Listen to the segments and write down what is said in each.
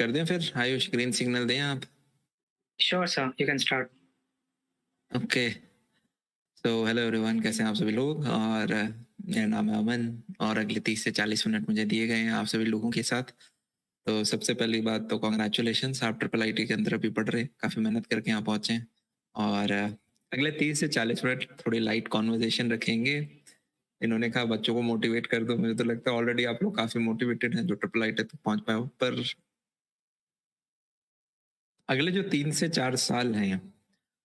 कर दें फिर? आयुष, ग्रीन सिग्नल दें आप? Sure, sir. You can start. Okay. So hello everyone, कैसे हैं आप सभी लोग? और मेरा नाम है अमन और अगले 30 से 40 मिनट मुझे दिए गए हैं आप सभी लोगों के साथ। तो सबसे पहली बात तो कॉन्ग्रेचुलेशंस, आप ट्रिपल आईटी के अंदर अभी पढ़ रहे, काफ़ी मेहनत करके यहाँ पहुँचे हैं। और अगले 30 से 40 मिनट थोड़ी लाइट कॉन्वर्जेशन रखेंगे। इन्होंने कहा बच्चों को मोटिवेट कर दो, मुझे तो लगता है ऑलरेडी आप लोग काफ़ी मोटिवेटेड हैं जो ट्रिपल आईटी तक पहुँच पाए हो। पर अगले जो 3 से 4 साल हैं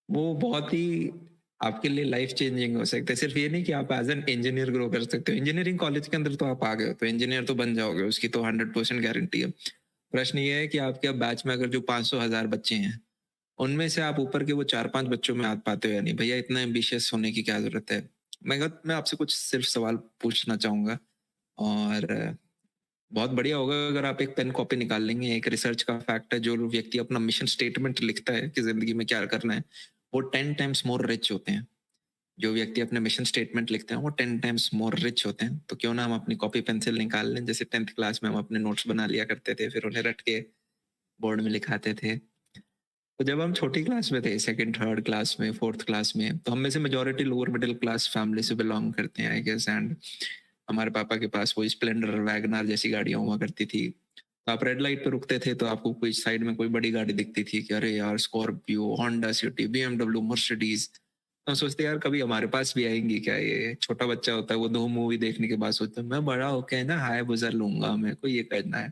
वो बहुत ही आपके लिए लाइफ चेंजिंग हो सकते हैं। सिर्फ ये नहीं कि आप एज एन इंजीनियर ग्रो कर सकते हो, इंजीनियरिंग कॉलेज के अंदर तो आप आ गए हो तो इंजीनियर तो बन जाओगे, उसकी तो 100% गारंटी है। प्रश्न ये है कि आपके बैच में अगर जो 500,000 बच्चे हैं उनमें से आप ऊपर के वो 4-5 बच्चों में आ पाते हो या नहीं। भैया इतना एम्बिशियस होने की क्या जरूरत है? मैं आपसे कुछ सिर्फ सवाल पूछना चाहूंगा और बहुत बढ़िया होगा अगर आप एक पेन कॉपी निकाल लेंगे। एक रिसर्च का फैक्ट है, जो व्यक्ति अपना मिशन स्टेटमेंट लिखता है कि जिंदगी में क्या करना है, वो 10 टाइम्स मोर रिच होते हैं। जो व्यक्ति अपने मिशन स्टेटमेंट लिखते हैं वो 10 टाइम्स मोर रिच होते हैं। तो क्यों ना हम अपनी कॉपी पेंसिल निकाल लें, जैसे 10th क्लास में हम अपने नोट्स बना लिया करते थे, फिर उन्हें रट के बोर्ड में लिखाते थे। तो जब हम छोटी क्लास में थे, सेकंड थर्ड क्लास में, फोर्थ क्लास में, तो हम में से majority lower middle class family से बिलोंग करते हैं आई गेस। एंड हमारे पापा के पास वो स्प्लेंडर, वैगनार जैसी गाड़ियां हुआ करती थी। तो आप रेड लाइट पे रुकते थे तो आपको कोई साइड में कोई बड़ी गाड़ी दिखती थी कि अरे यार, Scorpio, Honda city, BMW, Mercedes. तो हम सोचते यार कभी हमारे पास भी आएंगी क्या? ये छोटा बच्चा होता है, वो 2 मूवी देखने के बाद सोचता है मैं बड़ा होके ना हाय बुजर लूंगा, मेरे को ये करना है।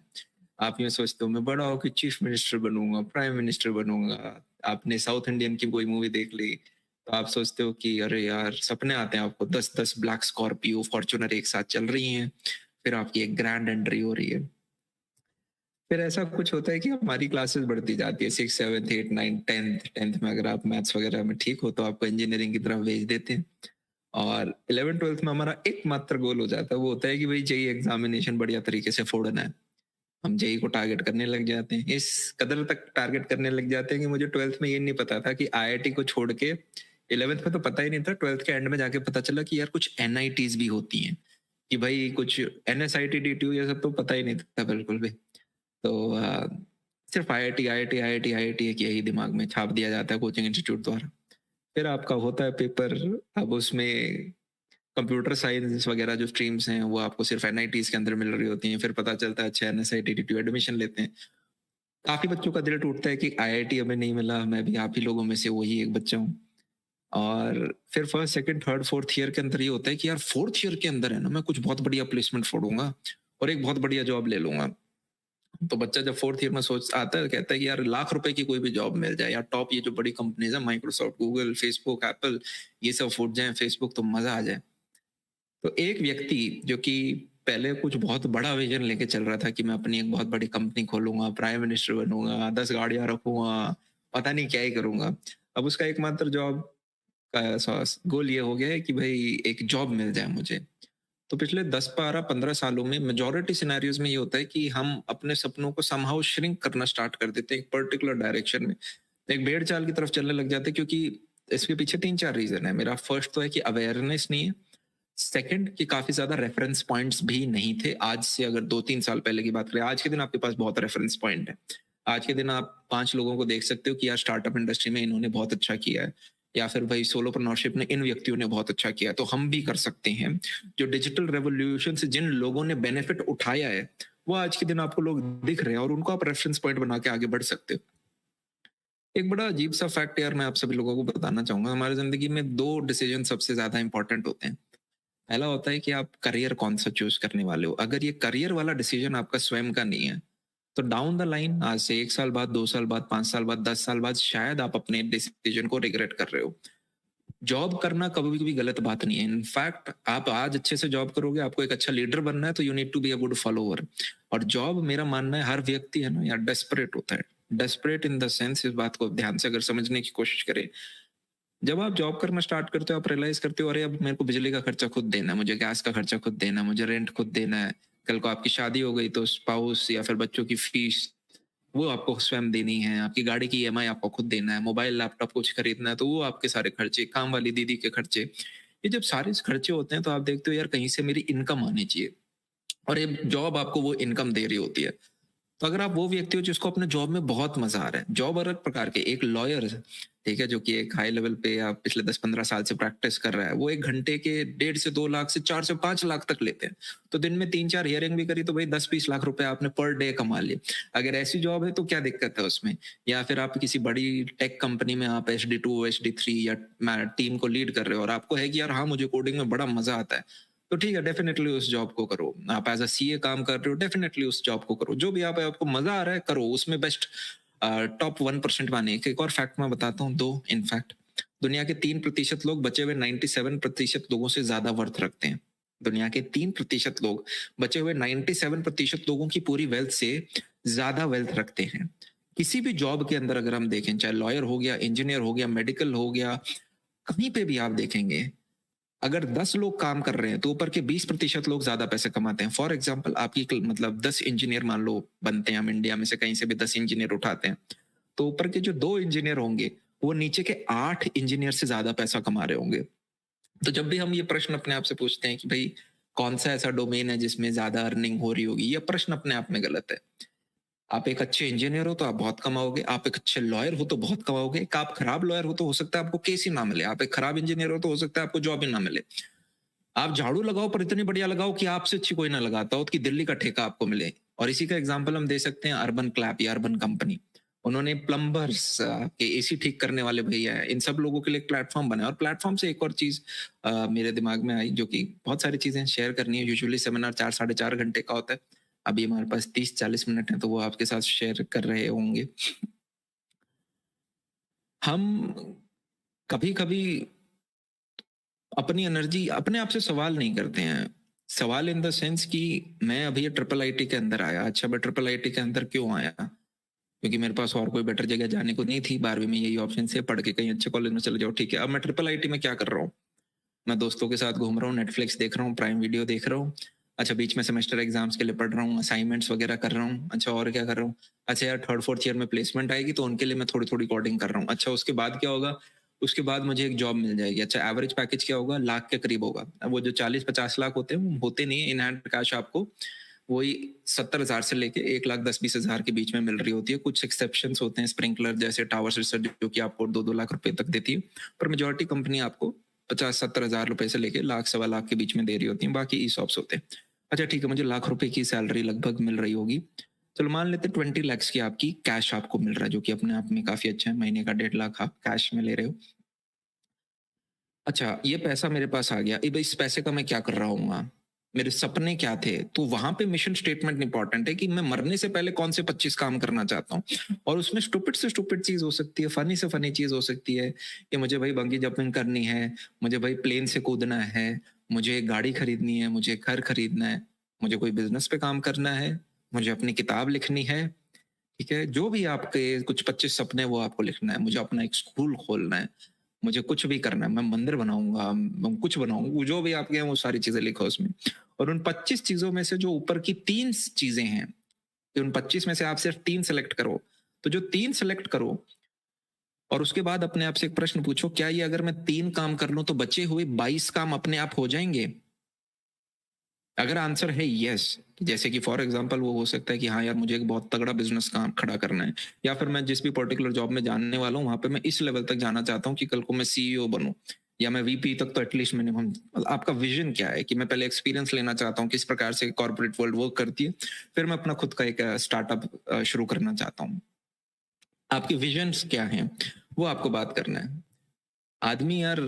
आप ये सोचते हो मैं बड़ा होकर चीफ मिनिस्टर बनूंगा, प्राइम मिनिस्टर बनूंगा। आपने साउथ इंडियन की कोई मूवी देख ली तो आप सोचते हो कि अरे यार, सपने आते हैं आपको, 10-10 ब्लैक स्कॉर्पियो फॉर्च्यूनर एक साथ चल रही हैं, फिर आपकी एक ग्रैंड एंट्री हो रही है। फिर ऐसा कुछ होता है कि हमारी क्लासेस बढ़ती जाती है, 6, 7, 8, 9, 10th में अगर आप मैथ्स वगैरह में ठीक हो तो आपको इंजीनियरिंग की तरफ भेज देते हैं। और 11th 12th में हमारा एकमात्र गोल हो जाता है, वो होता है कि भाई जेई एग्जामिनेशन बढ़िया तरीके से फोड़ना है। हम जेई को टारगेट करने लग जाते हैं, इस कदर तक टारगेट करने लग जाते हैं कि मुझे 12th में ये नहीं पता था कि आईआईटी को छोड़ के, 11th में तो पता ही नहीं था, 12th के एंड में जाके पता चला कि यार कुछ एनआईटीज भी होती हैं, कि भाई कुछ एनएसआईटी डीटीयू ये सब तो पता ही नहीं था बिल्कुल भी। तो सिर्फ आईआईटी आईआईटी आईआईटी आईआईटी एक यही दिमाग में छाप दिया जाता है कोचिंग इंस्टीट्यूट द्वारा। फिर आपका होता है पेपर, अब उसमें कंप्यूटर साइंस वगैरह जो स्ट्रीम्स हैं वो आपको सिर्फ एनआईटीज के अंदर मिल रही होती हैं। फिर पता चलता है अच्छा एनएसआईटी डीटीयू एडमिशन लेते हैं। काफी बच्चों का दिल टूटता है कि आईआईटी हमें नहीं मिला, मैं भी आप ही लोगों में से वही एक बच्चा हूँ। और फिर first second third fourth year के अंदर ये होता है कि यार फोर्थ ईयर के अंदर है ना, मैं कुछ बहुत बढ़िया प्लेसमेंट फोड़ूंगा और एक बहुत बढ़िया जॉब ले लूंगा। तो बच्चा जब फोर्थ ईयर में सोच आता है, कहता है कि यार लाख रुपए की कोई भी जॉब मिल जाए, या टॉप ये जो बड़ी कंपनीज है, माइक्रोसॉफ्ट, गूगल, फेसबुक, एप्पल, ये सब फूट जाए, फेसबुक तो मजा आ जाए। तो एक व्यक्ति जो कि पहले कुछ बहुत बड़ा विजन लेके चल रहा था कि मैं अपनी एक बहुत बड़ी कंपनी खोलूंगा, प्राइम मिनिस्टर बनूंगा, 10 गाड़ियां रखूंगा, पता नहीं क्या ही करूंगा। अब उसका एकमात्र जॉब का गोल ये हो गया है कि भाई एक जॉब मिल जाए मुझे। तो पिछले 10, 12, 15 सालों में मेजोरिटी सिनेरियोज में ये होता है कि हम अपने सपनों को समहाउ श्रिंक करना स्टार्ट कर देते हैं एक पर्टिकुलर डायरेक्शन में, एक भेड़ चाल की तरफ चलने लग जाते हैं। क्योंकि इसके पीछे 3-4 रीजन है। मेरा फर्स्ट तो है कि अवेयरनेस नहीं है। सेकंड कि काफी ज्यादा रेफरेंस पॉइंट्स भी नहीं थे। आज से अगर 2-3 साल पहले की बात करें, आज के दिन आपके पास बहुत रेफरेंस पॉइंट है। आज के दिन आप 5 लोगों को देख सकते हो कि यार स्टार्टअप इंडस्ट्री में इन्होंने बहुत अच्छा किया है, या फिर भाई सोलोप्रेन्योरशिप में इन व्यक्तियों ने बहुत अच्छा किया है, तो हम भी कर सकते हैं। जो डिजिटल रेवोल्यूशन से जिन लोगों ने बेनिफिट उठाया है वो आज के दिन आपको लोग दिख रहे हैं और उनको आप रेफरेंस पॉइंट बना के आगे बढ़ सकते हो। एक बड़ा अजीब सा फैक्ट यार मैं आप सभी लोगों को बताना चाहूंगा, हमारी जिंदगी में 2 डिसीजन सबसे ज्यादा इंपॉर्टेंट होते हैं। पहला होता है कि आप करियर कौन सा चूज करने वाले हो। अगर ये करियर वाला डिसीजन आपका स्वयं का नहीं है तो डाउन द लाइन, आज से 1 साल बाद, 2 साल बाद, 5 साल बाद, 10 साल बाद, शायद आप अपने डिसीजन को रिग्रेट कर रहे हो। जॉब करना कभी भी गलत बात नहीं है। इनफैक्ट आप आज अच्छे से जॉब करोगे, आपको एक अच्छा लीडर बनना है तो you need to be a good follower. और जॉब, मेरा मानना है, हर व्यक्ति है ना यार डेस्परेट होता है। डेस्परेट इन द सेंस, इस बात को ध्यान से अगर समझने की कोशिश करें, जब आप जॉब करना स्टार्ट करते हो आप रियलाइज करते हो अरे अब मेरे को बिजली का खर्चा खुद देना है, मुझे गैस का खर्चा खुद देना है, मुझे रेंट खुद देना है। कल को आपकी शादी हो गई तो स्पाउस या फिर बच्चों की फीस वो आपको स्वयं देनी है, आपकी गाड़ी की ईएमआई आपको खुद देना है, मोबाइल लैपटॉप कुछ खरीदना है तो वो आपके सारे खर्चे, काम वाली दीदी के खर्चे, ये जब सारे खर्चे होते हैं तो आप देखते हो यार कहीं से मेरी इनकम आनी चाहिए, और ये जॉब आपको वो इनकम दे रही होती है। तो अगर आप वो व्यक्ति हो जिसको अपने जॉब में बहुत मजा आ रहा है, जॉब अलग प्रकार के, एक लॉयर, ठीक है, जो कि एक हाई लेवल पे आप पिछले 10-15 साल से प्रैक्टिस कर रहा है, वो 1 घंटे के 1.5 से 2 लाख से 4 से 5 लाख तक लेते हैं। तो दिन में 3-4 हियरिंग भी करी तो भाई 10-20 लाख रुपए आपने पर डे कमा लिए। अगर ऐसी जॉब है तो क्या दिक्कत है उसमें? या फिर आप किसी बड़ी टेक कंपनी में आप एचडी2, एचडी3 या टीम को लीड कर रहे हो और आपको है कि यार हाँ, मुझे कोडिंग में बड़ा मजा आता है, तो ठीक है, डेफिनेटली उस जॉब को करो। आप एज अ सीए काम कर रहे हो, डेफिनेटली उस जॉब को करो। जो भी आप आपको मजा आ रहा है करो, उसमें बेस्ट टॉप 1% माने। एक और फैक्ट मैं बताता हूँ, 2 इनफैक्ट। दुनिया के 3% लोग बचे हुए 97% लोगों से ज्यादा वर्थ रखते हैं। दुनिया के 3% लोग बचे हुए 97% लोगों की पूरी वेल्थ से ज्यादा वेल्थ रखते हैं। किसी भी जॉब के अंदर अगर हम देखें, चाहे लॉयर हो गया, इंजीनियर हो गया, मेडिकल हो गया, कहीं पे भी आप देखेंगे, अगर 10 लोग काम कर रहे हैं तो ऊपर के 20% लोग ज्यादा पैसे कमाते हैं। फॉर एग्जाम्पल, आपकी मतलब 10 इंजीनियर मान लो बनते हैं, हम इंडिया में से कहीं से भी 10 इंजीनियर उठाते हैं, तो ऊपर के जो 2 इंजीनियर होंगे वो नीचे के 8 इंजीनियर से ज्यादा पैसा कमा रहे होंगे। तो जब भी हम ये प्रश्न अपने आप से पूछते हैं कि भाई कौन सा ऐसा डोमेन है जिसमें ज्यादा अर्निंग हो रही होगी, ये प्रश्न अपने आप में गलत है। आप एक अच्छे इंजीनियर हो तो आप बहुत कमाओगे, आप एक अच्छे लॉयर हो तो बहुत कमाओगे, एक आप खराब लॉयर हो तो हो सकता है आपको केस ही ना मिले, आप एक खराब इंजीनियर हो तो हो सकता है आपको जॉब ही ना मिले। आप झाड़ू लगाओ पर इतनी बढ़िया लगाओ कि आपसे अच्छी कोई ना लगाता हो, कि दिल्ली का ठेका आपको मिले। और इसी का एग्जांपल हम दे सकते हैं अर्बन क्लैप या अर्बन कंपनी। उन्होंने प्लम्बर्स के एसी ठीक करने वाले भैया है, इन सब लोगों के लिए एक प्लेटफॉर्म बना। और प्लेटफॉर्म से एक और चीज मेरे दिमाग में आई, जो कि बहुत सारी चीजें शेयर करनी है। यूजुअली सेमिनार 4-4.5 घंटे का होता है, अभी हमारे पास 30-40 मिनट है, तो वो आपके साथ शेयर कर रहे होंगे। हम कभी कभी अपनी एनर्जी अपने आप से सवाल नहीं करते हैं। सवाल इन द सेंस कि मैं अभी ये ट्रिपल आईटी के अंदर आया, अच्छा मैं ट्रिपल आईटी के अंदर क्यों आया? क्योंकि मेरे पास और कोई बेटर जगह जाने को नहीं थी। 12वीं में यही ऑप्शन से पढ़ के कहीं अच्छे कॉलेज में चले जाओ, ठीक है। अब मैं ट्रिपल आईटी में क्या कर रहा हूँ? मैं दोस्तों के साथ घूम रहा हूँ, नेटफ्लिक्स देख रहा हूँ, प्राइम वीडियो देख रहा हूँ। अच्छा, बीच में सेमेस्टर एग्जाम्स के लिए पढ़ रहा हूँ, असाइनमेंट्स वगैरह कर रहा हूँ। अच्छा, और क्या कर रहा हूँ? अच्छा यार, 3rd-4th ईयर में प्लेसमेंट आएगी तो उनके लिए मैं थोड़ी थोड़ी कोडिंग कर रहा हूँ। अच्छा, उसके बाद क्या होगा? उसके बाद मुझे एक जॉब मिल जाएगी। अच्छा, एवरेज पैकेज क्या होगा? लाख के करीब होगा। अब वो जो 40-50 लाख होते हैं वो होते नहीं है इन हैंड कैश आपको, वही 70,000 से लेके 1,10,20,000 के बीच में मिल रही होती है। कुछ एक्सेप्शंस होते हैं, स्प्रिंकलर जैसे टावर रिसर्च, जो कि आपको 2-2 लाख रुपए तक देती है, पर मेजोरिटी कंपनी आपको 50-70,000 रुपए से लेके लाख, सवा लाख के बीच में दे रही होती है। बाकी ईसॉप्स होते हैं। अच्छा ठीक है, मुझे लाख रुपए की सैलरी लगभग मिल रही होगी। चलो मान लेते हैं 20 लाख की आपकी कैश आपको मिल रहा है, जो कि अपने आप में काफी अच्छा है। महीने का 1.5 लाख आप कैश में ले रहे हो। अच्छा, ये पैसा मेरे पास आ गया, अब इस पैसे का मैं क्या कर रहा हूँ? मेरे सपने क्या थे? तो वहां पे मिशन स्टेटमेंट इंपॉर्टेंट है कि मैं मरने से पहले कौन से 25 काम करना चाहता हूँ। और उसमें स्टूपिड से स्टूपिड चीज हो सकती है, फनी से फनी चीज हो सकती है कि मुझे भाई बंगी जंपिंग करनी है, मुझे भाई प्लेन से कूदना है, मुझे गाड़ी खरीदनी है, मुझे घर खरीदना है, मुझे कोई बिजनेस पे काम करना है, मुझे अपनी किताब लिखनी है। ठीक है, जो भी आपके कुछ 25 सपने वो आपको लिखना है। मुझे अपना एक स्कूल खोलना है, मुझे कुछ भी करना है, मैं मंदिर बनाऊंगा, मैं कुछ बनाऊंगा, जो भी आपके हैं वो सारी चीजें लिखो उसमें। और उन 25 चीजों में से जो ऊपर की 3 चीजें हैं, कि उन 25 में से आप सिर्फ 3 सेलेक्ट करो। तो जो 3 सेलेक्ट करो और उसके बाद अपने आप से एक प्रश्न पूछो, क्या ये अगर मैं 3 काम कर लूं तो बचे हुए 22 काम अपने आप हो जाएंगे? अगर आंसर है यस, जैसे कि फॉर एग्जांपल वो हो सकता है कि हाँ यार मुझे एक बहुत तगड़ा बिजनेस काम खड़ा करना है, या फिर मैं जिस भी पर्टिकुलर जॉब में जानने वाला हूँ वहां पे मैं इस लेवल तक जाना चाहता हूँ कि कल को मैं सीईओ बनूं, या मैं वीपी तक तो एटलीस्ट मिनिमम। आपका विजन क्या है? कि मैं पहले एक्सपीरियंस लेना चाहता हूँ किस प्रकार से कॉर्पोरेट वर्ल्ड वर्क करती है, फिर मैं अपना खुद का एक स्टार्टअप शुरू करना चाहता हूँ। आपके विजन्स क्या हैं वो आपको बात करना है। आदमी यार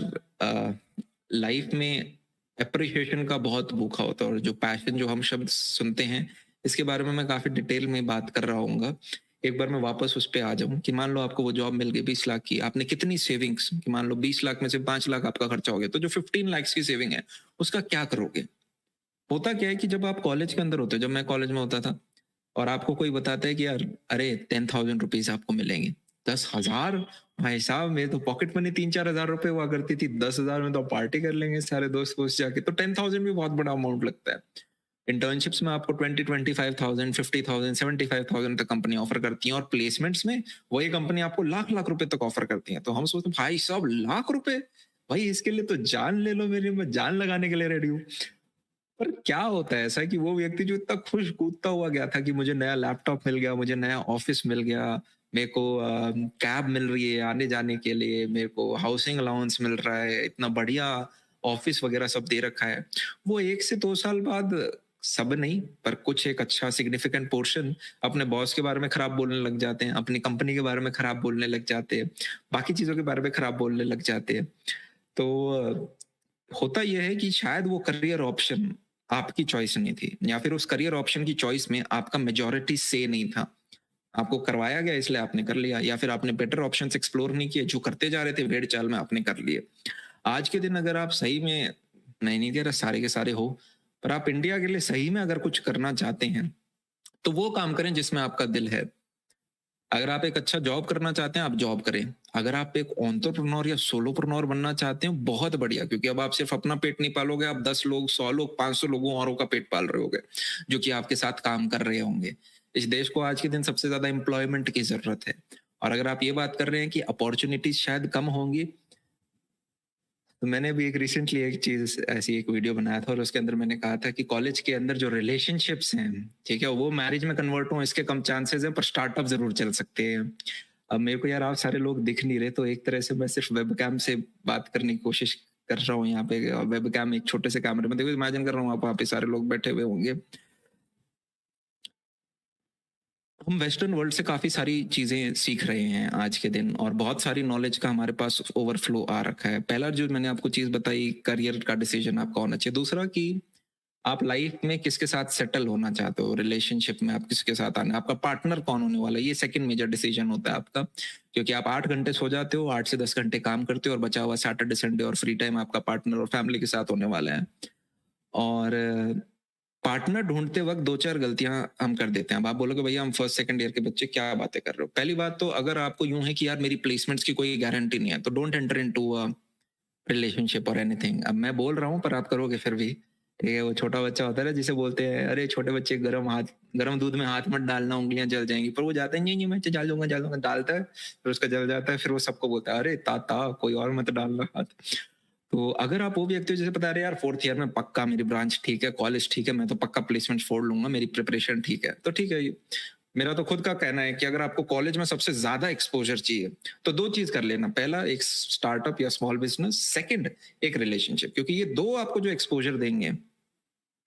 लाइफ में अप्रिशिएशन का बहुत भूखा होता है, और जो पैशन, जो हम शब्द सुनते हैं, इसके बारे में मैं काफी डिटेल में बात कर रहा हूँ। एक बार मैं वापस उस पे आ जाऊं कि मान लो आपको वो जॉब मिल गई 20 लाख की, आपने कितनी सेविंग्स, कि मान लो 20 लाख में से 5 लाख आपका खर्चा हो गया, तो जो 15 लाख की सेविंग है उसका क्या करोगे? होता क्या है कि जब आप कॉलेज के अंदर होते हो, जब मैं कॉलेज में होता था और आपको कोई बताता है कि यार अरे 10,000 रुपीज आपको मिलेंगे, 10,000, भाई साहब मेरे तो पॉकेट मनी 3-4 हजार रुपए हुआ करती थी, 10,000 में तो पार्टी कर लेंगे सारे दोस्त दोस्त जाके। तो 10,000 भी बहुत बड़ा अमाउंट लगता है। इंटर्नशिप्स में आपको 20-25,000, 50,000, 75,000 तक कंपनी ऑफर करती है, और प्लेसमेंट्स में वही कंपनी आपको लाख लाख रुपए तक ऑफर करती है। तो हम सोचते हैं भाई साहब लाख रुपए, भाई इसके लिए तो जान ले लो मेरी, मैं जान लगाने के लिए रेडी हूँ। पर क्या होता है ऐसा कि वो व्यक्ति जो इतना खुश कूदता हुआ गया था कि मुझे नया लैपटॉप मिल गया, मुझे नया ऑफिस मिल गया, मेरे को कैब मिल रही है आने जाने के लिए, मेरे को हाउसिंग अलाउंस मिल रहा है, इतना बढ़िया ऑफिस वगैरह सब दे रखा है, वो 1 से 2 साल बाद, सब नहीं पर कुछ एक अच्छा सिग्निफिकेंट पोर्शन अपने बॉस के बारे में खराब बोलने लग जाते हैं, अपनी कंपनी के बारे में खराब बोलने लग जाते हैं, बाकी चीजों के बारे में खराब बोलने लग जाते हैं। तो होता यह है कि शायद वो करियर ऑप्शन आपकी चॉइस नहीं थी, या फिर उस करियर ऑप्शन की चॉइस में आपका मेजॉरिटी से नहीं था। आपको करवाया गया इसलिए आपने कर लिया, या फिर आपने बेटर ऑप्शंस एक्सप्लोर नहीं किए, जो करते जा रहे थे भेड़ चाल में आपने कर लिए। आज के दिन अगर आप सही में, मैं नहीं कह रहा सारे के सारे हो, पर आप इंडिया के लिए सही में अगर कुछ करना चाहते हैं तो वो काम करें जिसमें आपका दिल है। अगर आप एक अच्छा जॉब करना चाहते हैं, आप जॉब करें। अगर आप एक एंटरप्रेन्योर या सोलोप्रेन्योर बनना चाहते हैं, बहुत बढ़िया, क्योंकि अब आप सिर्फ अपना पेट नहीं पालोगे, आप 10 लोग, 100 लोग, 500 लोगों औरों का पेट पाल रहे होगे, जो कि आपके साथ काम कर रहे होंगे। इस देश को आज के दिन सबसे ज्यादा एम्प्लॉयमेंट की जरूरत है। और अगर आप ये बात कर रहे हैं कि अपॉर्चुनिटीज शायद कम होंगी, तो मैंने भी एक रिसेंटली एक चीज ऐसी एक वीडियो बनाया था और उसके अंदर मैंने कहा था कि कॉलेज के अंदर जो रिलेशनशिप्स हैं, ठीक है, वो मैरिज में कन्वर्ट हो इसके कम चांसेस हैं, पर स्टार्टअप जरूर चल सकते हैं। अब मेरे को यार आप सारे लोग दिख नहीं रहे, तो एक तरह से मैं सिर्फ वेबकैम से बात करने की कोशिश कर रहा हूँ यहाँ पे। वेबकैम एक छोटे से कैमरे में, देखो इमेजिन कर रहा हूँ आप वहाँ पे सारे लोग बैठे हुए होंगे। हम वेस्टर्न वर्ल्ड से काफ़ी सारी चीज़ें सीख रहे हैं आज के दिन, और बहुत सारी नॉलेज का हमारे पास ओवरफ्लो आ रखा है। पहला जो मैंने आपको चीज़ बताई, करियर का डिसीजन आपका होना चाहिए। दूसरा कि आप लाइफ में किसके साथ सेटल होना चाहते हो, रिलेशनशिप में आप किसके साथ आना, आपका पार्टनर कौन होने वाला है, ये सेकंड मेजर डिसीजन होता है आपका। क्योंकि आप 8 घंटे सो जाते हो, 8 से 10 घंटे काम करते हो, और बचा हुआ सैटरडे संडे और फ्री टाइम आपका पार्टनर और फैमिली के साथ होने वाला है। और पार्टनर ढूंढते वक्त 2-4 गलतियां हम कर देते हैं। अब आप बोलोगे भैया हम फर्स्ट सेकंड ईयर के बच्चे क्या बातें कर रहे हो। पहली बात तो, अगर आपको यूं है कि यार मेरी प्लेसमेंट्स की कोई गारंटी नहीं है, तो don't enter into a relationship और एनीथिंग। अब मैं बोल रहा हूँ पर आप करोगे फिर भी, ठीक है। वो छोटा बच्चा होता है ना जिसे बोलते हैं, अरे छोटे बच्चे गर्म दूध में हाथ मत डालना, उंगलियां जल जाएंगी, पर वो जाता है नहीं नहीं मैं डाल दूंगा, डालता है, फिर उसका जल जाता है, फिर वो सबको बोलता है अरे ताता कोई और मत डालना हाथ। तो अगर आप वो व्यक्ति हो जैसे बता रहे यार फोर्थ ईयर में पक्का मेरी ब्रांच ठीक है, कॉलेज ठीक है, मैं तो पक्का प्लेसमेंट फोड़ लूंगा, मेरी प्रिपरेशन ठीक है, तो ठीक है। मेरा तो खुद का कहना है कि अगर आपको कॉलेज में सबसे ज्यादा एक्सपोजर चाहिए तो 2 चीज कर लेना। पहला, एक स्टार्टअप या स्मॉल बिजनेस। सेकंड, एक रिलेशनशिप, क्योंकि ये 2 आपको जो एक्सपोजर देंगे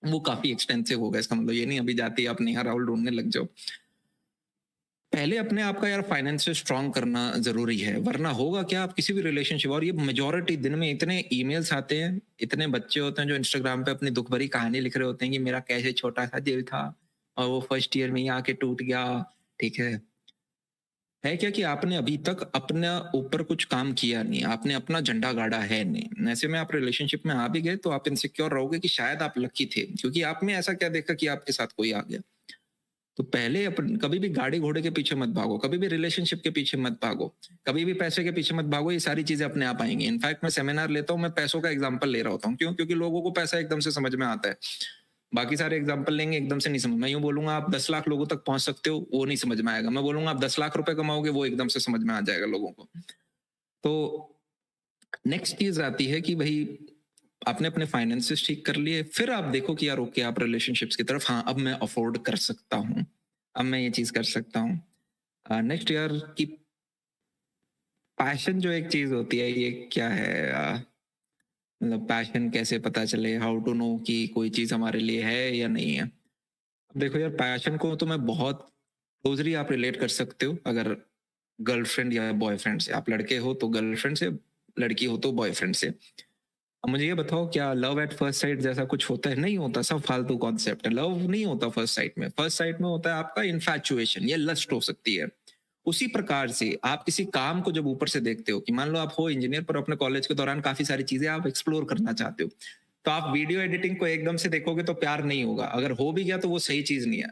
वो काफी एक्सटेंसिव होगा। इसका मतलब ये नहीं अभी जाते ही आप नेहा राहुल ढूंढने लग जाओ। पहले अपने आप का यार फाइनेंस से स्ट्रांग करना जरूरी है, वरना होगा क्या, आप किसी भी रिलेशनशिप, और ये मेजोरिटी दिन में इतने ईमेल्स आते हैं, इतने बच्चे होते हैं जो इंस्टाग्राम पे अपनी दुख भरी कहानी लिख रहे होते हैं कि मेरा कैसे छोटा सा दिल था और वो फर्स्ट ईयर में ही आके टूट गया। ठीक है क्या कि आपने अभी तक अपना ऊपर कुछ काम किया नहीं, आपने अपना झंडा गाड़ा है नहीं। ऐसे में आप रिलेशनशिप में आ भी गए तो आप इनसिक्योर रहोगे कि शायद आप लकी थे, क्योंकि आप में ऐसा क्या देखा कि आपके साथ कोई आ गया। तो पहले अपन कभी भी गाड़ी घोड़े के पीछे मत भागो, कभी भी रिलेशनशिप के पीछे मत भागो, कभी भी पैसे के पीछे मत भागो, ये सारी चीजें अपने आप आएंगी। इनफैक्ट मैं सेमिनार लेता हूँ, मैं पैसों का एग्जांपल ले रहा होता हूँ, क्यों? क्योंकि लोगों को पैसा एकदम से समझ में आता है, बाकी सारे एग्जांपल लेंगे एकदम से नहीं समझ। मैं यूं बोलूंगा आप 10 लाख लोगों तक पहुंच सकते हो, वो नहीं समझ में आएगा। मैं बोलूंगा आप 10 लाख रुपए कमाओगे, वो एकदम से समझ में आ जाएगा लोगों को। तो नेक्स्ट चीज आती है कि भाई आपने अपने फाइनेंसेस ठीक कर लिए, फिर आप देखो कि यार ओके आप रिलेशनशिप्स की तरफ, हाँ अब मैं अफोर्ड कर सकता हूँ, अब मैं ये चीज कर सकता हूँ। नेक्स्ट ईयर की पैशन जो एक चीज होती है, ये क्या है, मतलब पैशन कैसे पता चले, हाउ टू नो कि कोई चीज हमारे लिए है या नहीं है। अब देखो यार, पैशन को तो मैं बहुत क्लोजली आप रिलेट कर सकते हो। अगर गर्लफ्रेंड या बॉयफ्रेंड से, आप लड़के हो तो गर्लफ्रेंड से, लड़की हो तो बॉयफ्रेंड से। अब मुझे ये बताओ, क्या लव एट फर्स्ट साइट जैसा कुछ होता है? नहीं होता, सब फालतू कॉन्सेप्ट है। लव नहीं होता फर्स्ट साइट में, फर्स्ट साइट में होता है आपका इन्फैचुएशन या लस्ट हो सकती है। उसी प्रकार से आप किसी काम को जब ऊपर से देखते हो, कि मान लो आप हो इंजीनियर पर अपने कॉलेज के दौरान काफी सारी चीजें आप एक्सप्लोर करना चाहते हो, तो आप वीडियो एडिटिंग को एकदम से देखोगे तो प्यार नहीं होगा। अगर हो भी गया तो वो सही चीज नहीं है।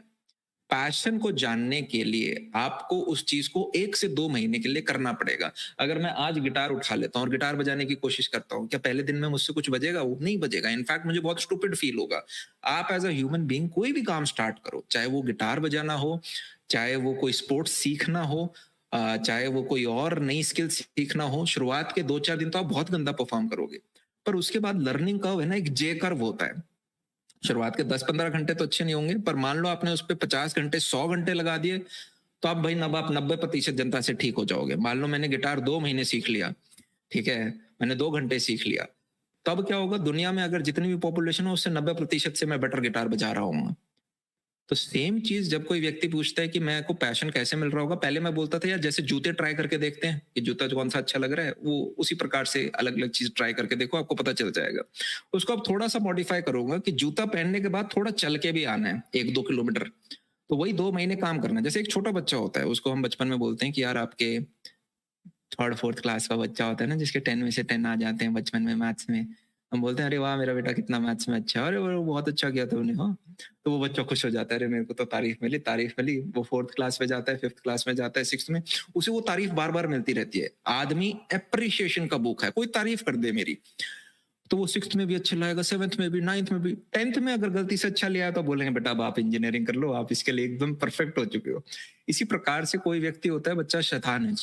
पैशन को जानने के लिए आपको उस चीज को 1 से 2 महीने के लिए करना पड़ेगा। अगर मैं आज गिटार उठा लेता हूँ और गिटार बजाने की कोशिश करता हूँ, क्या पहले दिन में मुझसे कुछ बजेगा? वो नहीं बजेगा। इनफैक्ट मुझे बहुत स्टूपिड फील होगा। आप एज अ ह्यूमन बीइंग कोई भी काम स्टार्ट करो, चाहे वो गिटार बजाना हो, चाहे वो कोई स्पोर्ट्स सीखना हो, चाहे वो कोई और नई स्किल सीखना हो, शुरुआत के 2-4 दिन तो आप बहुत गंदा परफॉर्म करोगे, पर उसके बाद लर्निंग कर्व है ना, एक जे कर्व होता है। शुरुआत के 10-15 घंटे तो अच्छे नहीं होंगे, पर मान लो आपने उस पे 50 घंटे, 100 घंटे लगा दिए, तो आप भाई नब आप 90% जनता से ठीक हो जाओगे। मान लो मैंने गिटार 2 महीने सीख लिया, ठीक है? मैंने 2 घंटे सीख लिया। तब क्या होगा, दुनिया में अगर जितनी भी पॉपुलेशन हो उससे 90% से मैं बेटर गिटार बजा रहा हूँगा। तो सेम चीज जब कोई व्यक्ति पूछता है कि मेरे को पैशन कैसे मिल रहा होगा, पहले मैं बोलता था यार जैसे जूते ट्राई करके देखते हैं कि जूता जो कौन सा अच्छा लग रहा है, वो उसी प्रकार से अलग अलग चीज ट्राई करके देखो, आपको पता चल जाएगा। उसको अब थोड़ा सा मॉडिफाई करूंगा कि जूता पहनने के बाद थोड़ा चल के भी आना है 1-2 किलोमीटर। तो वही 2 महीने काम करना है। जैसे एक छोटा बच्चा होता है, उसको हम बचपन में बोलते हैं कि यार आपके 3rd-4th क्लास का बच्चा होता है ना, जिसके 10 में से 10 आ जाते हैं बचपन में मैथ्स में। हम बोलते हैं अरे वाह मेरा बेटा कितना मैथ्स में अच्छा है, अरे वो बहुत अच्छा किया तूने, हाँ। तो वो बच्चा खुश हो जाता है, अरे मेरे को तो तारीफ मिली। वो 4th क्लास में जाता है, 5th क्लास में जाता है, 6th में, उसे वो तारीफ बार बार मिलती रहती है। आदमी एप्रिसिएशन का भूखा है, कोई तारीफ कर दे मेरी। तो वो 6th में भी अच्छा लाएगा, 7th में भी, 9th में भी, 10th में अगर गलती से अच्छा लिया तो बोलेंगे बेटा अब आप इंजीनियरिंग कर लो, आप इसके लिए एकदम परफेक्ट हो चुके हो। इसी प्रकार से कोई व्यक्ति होता है, बच्चा शैतान है,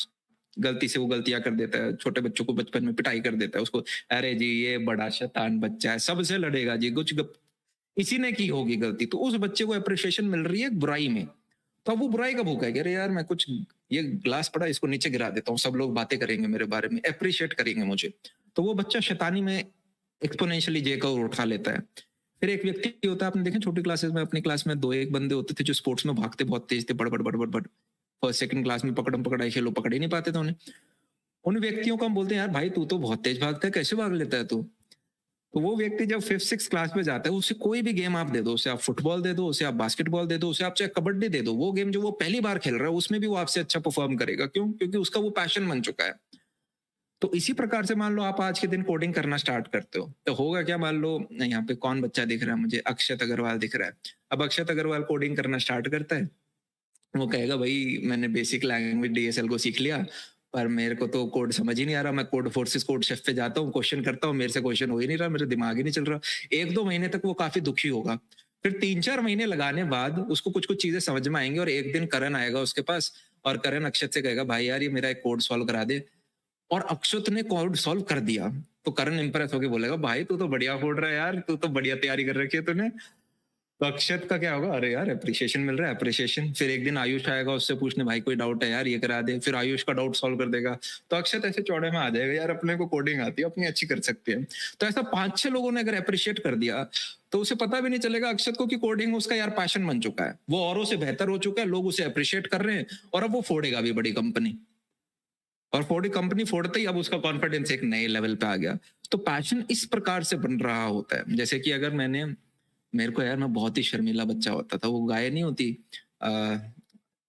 गलती से वो गलतियां कर देता है, छोटे बच्चों को बचपन में पिटाई कर देता है उसको, अरे जी ये बड़ा शैतान बच्चा है, सबसे लड़ेगा जी, कुछ इसी ने की होगी गलती। तो उस बच्चे को अप्रिशिएशन मिल रही है बुराई में, तो अब वो बुराई का भूखा है कि अरे यार मैं कुछ, ये ग्लास पड़ा इसको नीचे गिरा देता हूँ, सब लोग बातें करेंगे मेरे बारे में, अप्रिशिएट करेंगे मुझे। तो वो बच्चा शैतानी में एक्सपोनेंशियली जे का उठा लेता है। फिर एक व्यक्ति होता है, आपने देखा छोटी क्लासेस में, अपनी क्लास में 2-1 बंदे होते थे जो स्पोर्ट्स में भागते बहुत तेज थे, बड़ बड़ बड़ बड़ बड़, फर्स्ट सेकंड क्लास में पकड़म पकड़ाई खेलो, पकड़ ही नहीं पाते थे उन्हें। उन व्यक्तियों को हम बोलते हैं यार भाई तू तो बहुत तेज भागता है, कैसे भाग लेता है तू? तो वो व्यक्ति जब 5th-6th क्लास में जाता है, उसे कोई भी गेम आप दे दो, उसे आप फुटबॉल दे दो, उसे आप बास्केटबॉल दे दो, उसे आप चाहे कबड्डी दे दो, वो गेम जो वो पहली बार खेल रहा है उसमें भी वो आपसे अच्छा परफॉर्म करेगा। क्यों? क्योंकि उसका वो पैशन बन चुका है। तो इसी प्रकार से मान लो आप आज के दिन कोडिंग करना स्टार्ट करते हो, तो होगा क्या, मान लो यहाँ पे कौन बच्चा दिख रहा है मुझे, अक्षत अग्रवाल दिख रहा है। अब अक्षत अग्रवाल कोडिंग करना स्टार्ट करता है, वो कहेगा भाई मैंने बेसिक लैंग्वेज डीएसएल को सीख लिया, पर मेरे को तो कोड समझ ही नहीं आ रहा, मैं कोड फोर्सेस कोड शेफ पे जाता हूँ, क्वेश्चन करता हूँ, मेरे से क्वेश्चन हो ही नहीं रहा, मेरा दिमाग ही नहीं चल रहा। 1-2 महीने तक वो काफी दुखी होगा। फिर 3-4 महीने लगाने बाद उसको कुछ कुछ चीजें समझ में आएंगी, और एक दिन करण आएगा उसके पास, और करण अक्षत से कहेगा भाई यार ये मेरा एक कोड सॉल्व करा दे, और अक्षत ने कोड सॉल्व कर दिया। तो करण इंप्रेस होके बोलेगा भाई तू तो बढ़िया कोड रहा है यार, तू तो बढ़िया तैयारी कर रखी है तूने। तो अक्षत का क्या होगा, अरे यार अप्रिशिएशन मिल रहा है, अप्रिशिएशन। फिर एक दिन आयुष आएगा उससे पूछने भाई कोई डाउट है यार ये करा दे, फिर आयुष का डाउट सॉल्व कर देगा। तो अक्षत ऐसे चौड़े में आ जाएगा, यार अपने को कोडिंग आती है, अपनी अच्छी कर सकते हैं। तो ऐसा 5-6 लोगों ने अगर अप्रिशिएट कर दिया, तो उसे पता भी नहीं चलेगा अक्षत को कि कोडिंग उसका यार पैशन बन चुका है, वो औरों से बेहतर हो चुका है, लोग उसे अप्रिशिएट कर रहे हैं, और अब वो फोड़ेगा भी बड़ी कंपनी। और फोड़ी कंपनी फोड़ते ही अब उसका कॉन्फिडेंस एक नए लेवल पे आ गया। तो पैशन इस प्रकार से बन रहा होता है। जैसे कि अगर मेरे को यार मैं बहुत ही शर्मीला बच्चा होता था, वो गाय नहीं होती, आ,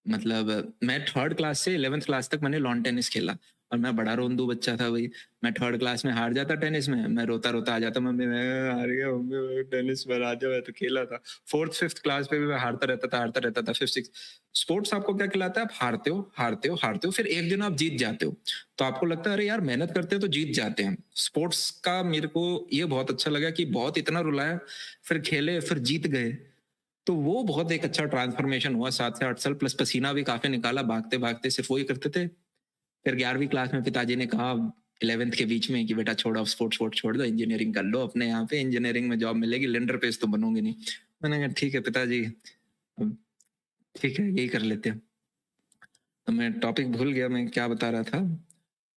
मतलब मैं 3rd क्लास से 11th क्लास तक मैंने लॉन टेनिस खेला, और मैं बड़ा रोंदू बच्चा था भाई। मैं 3rd क्लास में हार जाता टेनिस में, मैं रोता रोता आ जाता, मम्मी मैं हार गया, मम्मी टेनिस में आ जाओ, मैं तो खेला था। 4th-5th क्लास पे भी मैं हारता रहता था। 5th-6th स्पोर्ट्स आपको क्या खिलाता है, आप हारते हो हारते हो हारते हो, फिर एक दिन आप जीत जाते हो, तो आपको लगता है अरे यार मेहनत करते हैं तो जीत जाते हैं। स्पोर्ट्स का मेरे को ये बहुत अच्छा लगा कि बहुत इतना रुलाया, फिर खेले, फिर जीत गए। तो वो बहुत एक अच्छा ट्रांसफॉर्मेशन हुआ, 7 से 8 साल प्लस पसीना भी काफी निकाला, भागते भागते सिर्फ वही करते थे। फिर 11वीं क्लास में पिताजी ने कहा 11th के बीच में कि बेटा छोड़ो, स्पोर्ट्स स्पोर्ट्स छोड़ दो, इंजीनियरिंग कर लो, अपने यहाँ पे इंजीनियरिंग में जॉब मिलेगी, लेंडर पेज तो बनोगे नहीं। मैंने कहा ठीक है पिताजी, अब ठीक है यही कर लेते हैं। तो मैं टॉपिक भूल गया, मैं क्या बता रहा था।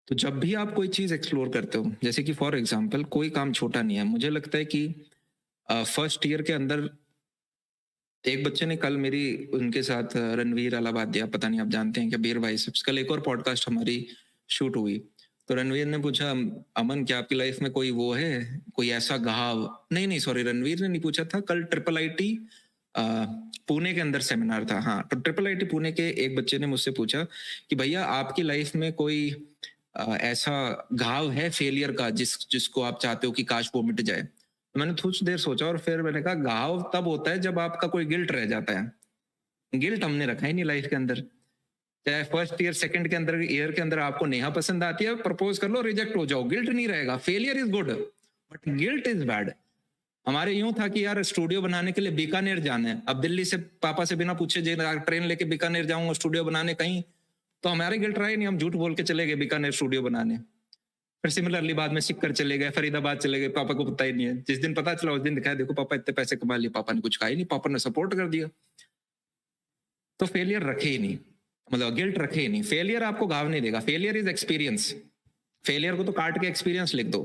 तो जब भी आप कोई चीज एक्सप्लोर करते हो, जैसे कि फॉर एग्जाम्पल कोई काम छोटा नहीं है, मुझे लगता है कि फर्स्ट ईयर के अंदर एक बच्चे ने कल मेरी, उनके साथ रणवीर अलाहाबादिया, पता नहीं आप जानते हैं क्या, बीर भाई सब, कल एक और पॉडकास्ट हमारी शूट हुई। तो रणवीर ने पूछा अमन क्या आपकी लाइफ में कोई वो है, कोई ऐसा घाव, नहीं नहीं सॉरी रणवीर ने नहीं पूछा था, कल IIIT पुणे के अंदर सेमिनार था, हाँ। तो IIIT पुणे के एक बच्चे ने मुझसे पूछा कि भैया आपकी लाइफ में कोई ऐसा घाव है फेलियर का जिसको आप चाहते हो कि काश वो मिट जाए। तो मैंने कुछ देर सोचा, और फिर मैंने कहा घाव तब होता है जब आपका कोई गिल्ट रह जाता है। गिल्ट हमने रखा ही नहीं लाइफ के अंदर। चाहे फर्स्ट ईयर सेकंड के अंदर ईयर के अंदर आपको नेहा पसंद आती है, प्रपोज कर लो, रिजेक्ट हो जाओ, गिल्ट नहीं रहेगा। Failure is good but guilt is bad. हमारे यूं था कि यार स्टूडियो बनाने के लिए बीकानेर जाना है, अब दिल्ली से पापा से बिना पूछे ट्रेन लेके बीकानेर जाऊंगा स्टूडियो बनाने कहीं, तो हमारे गिल्ट रहा ही नहीं, हम झूठ बोल के चले गए बीकानेर स्टूडियो बनाने। फिर सिमिलरली बाद में सिक्कर चले गए, फरीदाबाद चले गए, पापा को पता ही नहीं है। जिस दिन पता चला उस दिन दिखाया, देखो पापा इतने पैसे कमा लिए, पापा ने कुछ कहा ही नहीं, पापा ने सपोर्ट कर दिया। तो फेलियर रखे ही नहीं, मतलब गिल्ट रखे ही नहीं। फेलियर आपको घाव नहीं देगा, फेलियर इज एक्सपीरियंस। फेलियर को तो काट के एक्सपीरियंस लिख दो।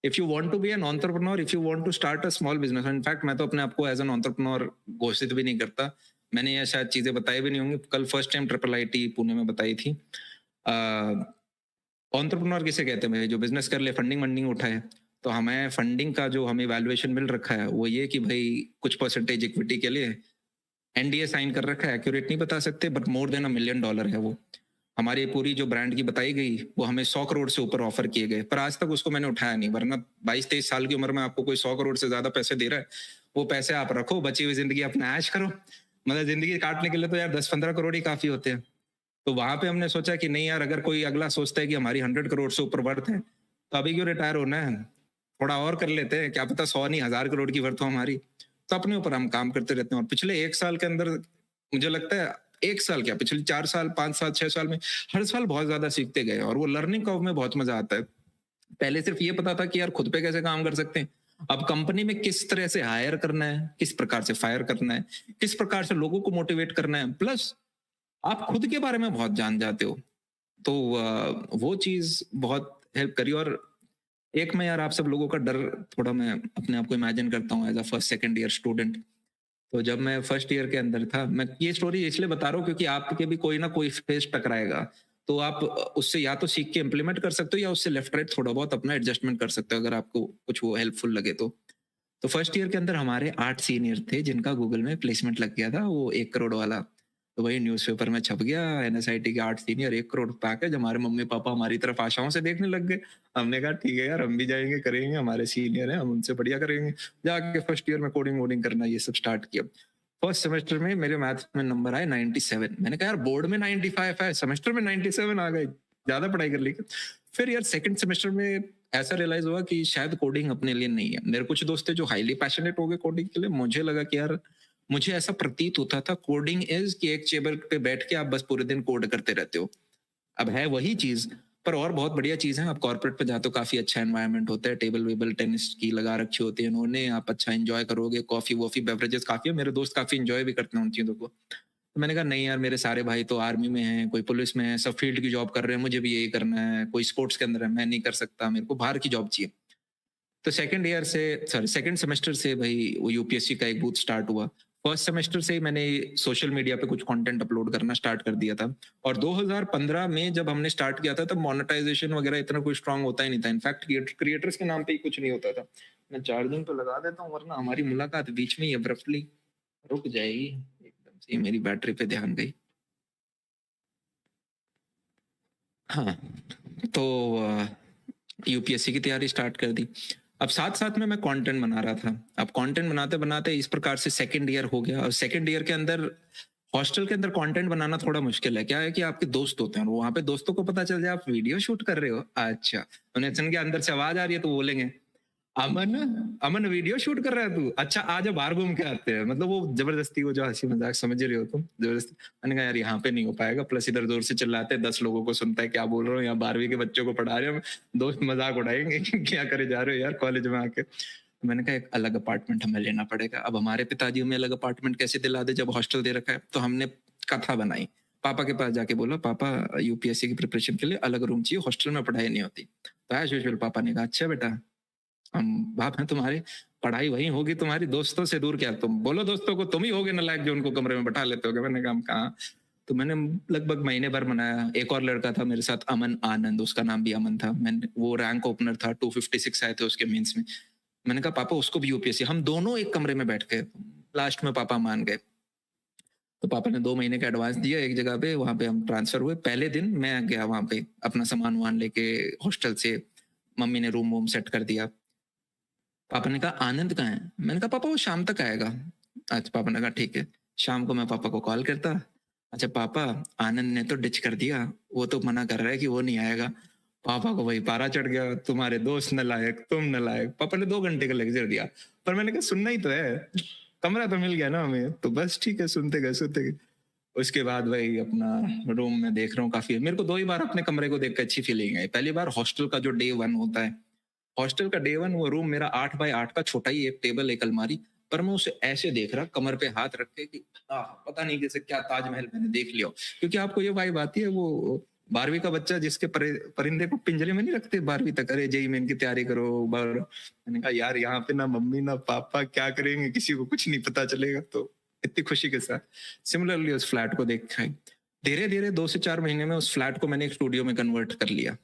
If you want to be an entrepreneur, if you want to start a small business, in fact मैं तो अपने आप को एज एन एंटरप्रेन्योर घोषित भी नहीं करता। मैंने ये शायद चीजें बताई भी नहीं होंगी, कल first time triple IT Pune में बताई थी। एंटरप्रेन्योर किसे कहते हैं? जो बिजनेस कर ले, फंडिंग वंडिंग उठाए। तो हमें फंडिंग का जो हमें वैल्यूएशन मिल रखा है वो ये कि भाई कुछ परसेंटेज इक्विटी के लिए एनडीए साइन कर रखा है, एक्यूरेट नहीं बता सकते, बट मोर देन $1 मिलियन है वो। हमारी पूरी जो ब्रांड की बताई गई वो हमें 100 करोड़ से ऊपर ऑफर किए गए, पर आज तक उसको मैंने उठाया नहीं। वरना 22-23 साल की उम्र में आपको कोई 100 करोड़ से ज्यादा पैसे दे रहा है, वो पैसे आप रखो, बची हुई जिंदगी अपना ऐश करो। मतलब जिंदगी काटने के लिए तो यार 10-15 करोड़ ही काफी होते हैं। तो वहां पे हमने सोचा कि नहीं यार, अगर कोई अगला सोचता है कि हमारी 100 करोड़ से ऊपर वर्थ है, तो अभी क्यों रिटायर होना है, थोड़ा और कर लेते हैं, क्या पता 100 नहीं 1000 करोड़ की वर्थ हो हमारी। तो अपने ऊपर हम काम करते रहते हैं। और पिछले 1 साल के अंदर मुझे लगता है, 1 साल क्या, पिछले 4 साल 5 साल 6 साल में हर साल बहुत ज्यादा सीखते गए, और वो लर्निंग कर्व में बहुत मजा आता है। पहले सिर्फ ये पता था कि यार खुद पे कैसे काम कर सकते हैं, अब कंपनी में किस तरह से हायर करना है, किस प्रकार से फायर करना है, किस प्रकार से लोगों को मोटिवेट करना है, प्लस आप खुद के बारे में बहुत जान जाते हो। तो वो चीज बहुत हेल्प करी। और एक मैं यार आप सब लोगों का डर थोड़ा मैं अपने आप को इमेजिन करता हूँ as a first second year student. तो जब मैं फर्स्ट ईयर के अंदर था, मैं ये स्टोरी इसलिए बता रहा हूँ क्योंकि आपके भी कोई ना कोई फेस टकराएगा, तो आप उससे या तो सीख के इम्प्लीमेंट कर सकते हो या उससे लेफ्ट राइट थोड़ा बहुत अपना एडजस्टमेंट कर सकते हो, अगर आपको कुछ वो हेल्पफुल लगे तो। तो फर्स्ट ईयर के अंदर हमारे 8 सीनियर थे जिनका गूगल में प्लेसमेंट लग गया था, वो 1 करोड़ वाला। तो वही न्यूज़पेपर में छप गया, एनएसआईटी के 8 सीनियर 1 करोड़ पैकेज। हमारे मम्मी पापा हमारी तरफ आशाओं से देखने लग गए। हमने कहा ठीक है यार, हम भी जाएंगे करेंगे, हमारे सीनियर हैं, हम उनसे बढ़िया करेंगे। जाके फर्स्ट ईयर में कोडिंग वोडिंग करना ये सब स्टार्ट किया। फर्स्ट सेमेस्टर में मेरे मैथ्स में नंबर आए 97। मैंने कहा यार बोर्ड में 95 है, सेमेस्टर में 97 आ गए, ज्यादा पढ़ाई कर ली। फिर यार सेकंड सेमेस्टर में ऐसा रियलाइज हुआ कि शायद कोडिंग अपने लिए नहीं है। मेरे कुछ दोस्त थे जो हाईली पैशनेट हो गए कोडिंग के लिए। मुझे लगा कि यार, मुझे ऐसा प्रतीत होता था कोडिंग इज कि एक चेयर पे बैठ के आप बस पूरे दिन कोड करते रहते हो। अब है वही चीज, पर और बहुत बढ़िया चीज है। आप कॉर्पोरेट पे जाते हो, काफी अच्छा एनवायरनमेंट होता है, टेबल वेबल टेनिस की लगा रखी होती है उन्होंने, आप अच्छा एंजॉय करोगे, कॉफी वॉफी बेवरेजेस काफी है। मेरे दोस्त काफी एंजॉय भी करते हैं उन चीजों को। तो मैंने कहा नहीं यार, मेरे सारे भाई तो आर्मी में हैं, कोई पुलिस में है, सब फील्ड की जॉब कर रहे हैं, मुझे भी यही करना है। कोई स्पोर्ट्स के अंदर है, मैं नहीं कर सकता, मेरे को बाहर की जॉब चाहिए। तो सेकंड सेमेस्टर से भाई वो यूपीएससी का एक बूथ स्टार्ट हुआ। फर्स्ट सेमेस्टर से ही मैंने सोशल मीडिया पे कुछ कंटेंट अपलोड करना स्टार्ट कर दिया था। और 2015 में जब हमने स्टार्ट किया था, तब मोनेटाइजेशन वगैरह इतना कोई स्ट्रांग होता ही नहीं था। इनफैक्ट क्रिएटर्स के नाम पे ही कुछ नहीं होता था। मैं चार्जिंग तो लगा देता हूँ, वरना हमारी मुलाकात बीच में ही अब्रप्टली रुक जाएगी। एकदम से मेरी बैटरी पे ध्यान गई। हाँ, तो यूपीएससी की तैयारी स्टार्ट कर दी। अब साथ साथ में मैं कंटेंट बना रहा था। अब कंटेंट बनाते बनाते इस प्रकार से सेकंड ईयर हो गया। और सेकंड ईयर के अंदर हॉस्टल के अंदर कंटेंट बनाना थोड़ा मुश्किल है। क्या है कि आपके दोस्त होते हैं और वहां पे दोस्तों को पता चल जाए आप वीडियो शूट कर रहे हो, अच्छा उन्हें सुन के अंदर से आवाज आ रही है तो बोलेंगे अमन, अमन वीडियो शूट कर रहा है तू, अच्छा आज बाहर घूम के आते हैं। मतलब वो जबरदस्ती, वो जो हंसी मजाक समझ रहे हो तुम, जबरदस्ती। मैंने कहा यार यहाँ पे नहीं हो पाएगा, प्लस इधर जोर से चिल्लाते हैं, 10 लोगों को सुनता है क्या बोल रहा हूँ, यहाँ 12वीं के बच्चों को पढ़ा रहे हो, दोस्त मजाक उड़ाएंगे कि क्या करे जा रहे हो यार कॉलेज में आके। तो मैंने कहा एक अलग अपार्टमेंट हमें लेना पड़ेगा। अब हमारे पिताजी हमें अलग अपार्टमेंट कैसे दिला दे जब हॉस्टल दे रखा है। तो हमने कथा बनाई, पापा के पास जाके बोला पापा यूपीएससी की प्रिपरेशन के लिए अलग रूम चाहिए, हॉस्टल में पढ़ाई नहीं होती। तो एज यूजुअल पापा ने कहा अच्छा बेटा, हम बाप हैं तुम्हारे, पढ़ाई वही होगी तुम्हारी, दोस्तों से दूर क्या, तुम बोलो दोस्तों को तुम ही होगे नालायक जो उनको कमरे में बैठा लेते हो। मैंने कहा कहाँ। तो मैंने लगभग महीने भर बनाया। एक और लड़का था मेरे साथ, अमन आनंद, उसका नाम भी अमन था। मैंने, वो रैंक ओपनर था, 256 आए थे उसके मीन्स में। मैंने कहा पापा उसको भी यूपीएससी। हम दोनों एक कमरे में बैठ गए। लास्ट में पापा मान गए। तो पापा ने 2 महीने का एडवांस दिया एक जगह पे, वहां पे हम ट्रांसफर हुए। पहले दिन मैं गया वहां पे अपना सामान वामान लेके हॉस्टल से, मम्मी ने रूम वूम सेट कर दिया। पापा ने कहा आनंद कहाँ है? मैंने कहा पापा वो शाम तक आएगा। अच्छा, पापा ने कहा ठीक है। शाम को मैं पापा को कॉल करता, अच्छा पापा आनंद ने तो डिच कर दिया, वो तो मना कर रहा है कि वो नहीं आएगा। पापा को वही पारा चढ़ गया, तुम्हारे दोस्त नलायक, तुम नलायक। पापा ने 2 घंटे का लेक्चर दिया, पर मैंने कहा सुनना ही तो है, कमरा तो मिल गया ना हमें, तो बस ठीक है सुनते गए सुनते गए। उसके बाद वही अपना रूम में देख रहा हूँ काफ़ी मेरे को 2 ही बार अपने कमरे को देख के अच्छी फीलिंग आई। पहली बार हॉस्टल का जो डे 1 होता है, हॉस्टल का डे 1 वो रूम मेरा 8 बाय 8 का छोटा ही एक टेबल, एक अलमारी, पर मैं उसे ऐसे देख रहा कमर पे हाथ रख के कि पता नहीं जैसे क्या ताजमहल मैंने देख लिया हो। क्योंकि आपको ये वाइब आती है वो 12वीं का बच्चा जिसके परिंदे को पिंजरे में नहीं रखते 12वीं तक, अरे जेईई मेन की तैयारी करो मैंने कहा यार यहाँ पे ना मम्मी ना पापा क्या करेंगे, किसी को कुछ नहीं पता चलेगा, तो इतनी खुशी के साथ सिमिलरली उस फ्लैट को देखा। धीरे धीरे 2 से 4 महीने में उस फ्लैट को मैंने एक स्टूडियो में कन्वर्ट कर लिया।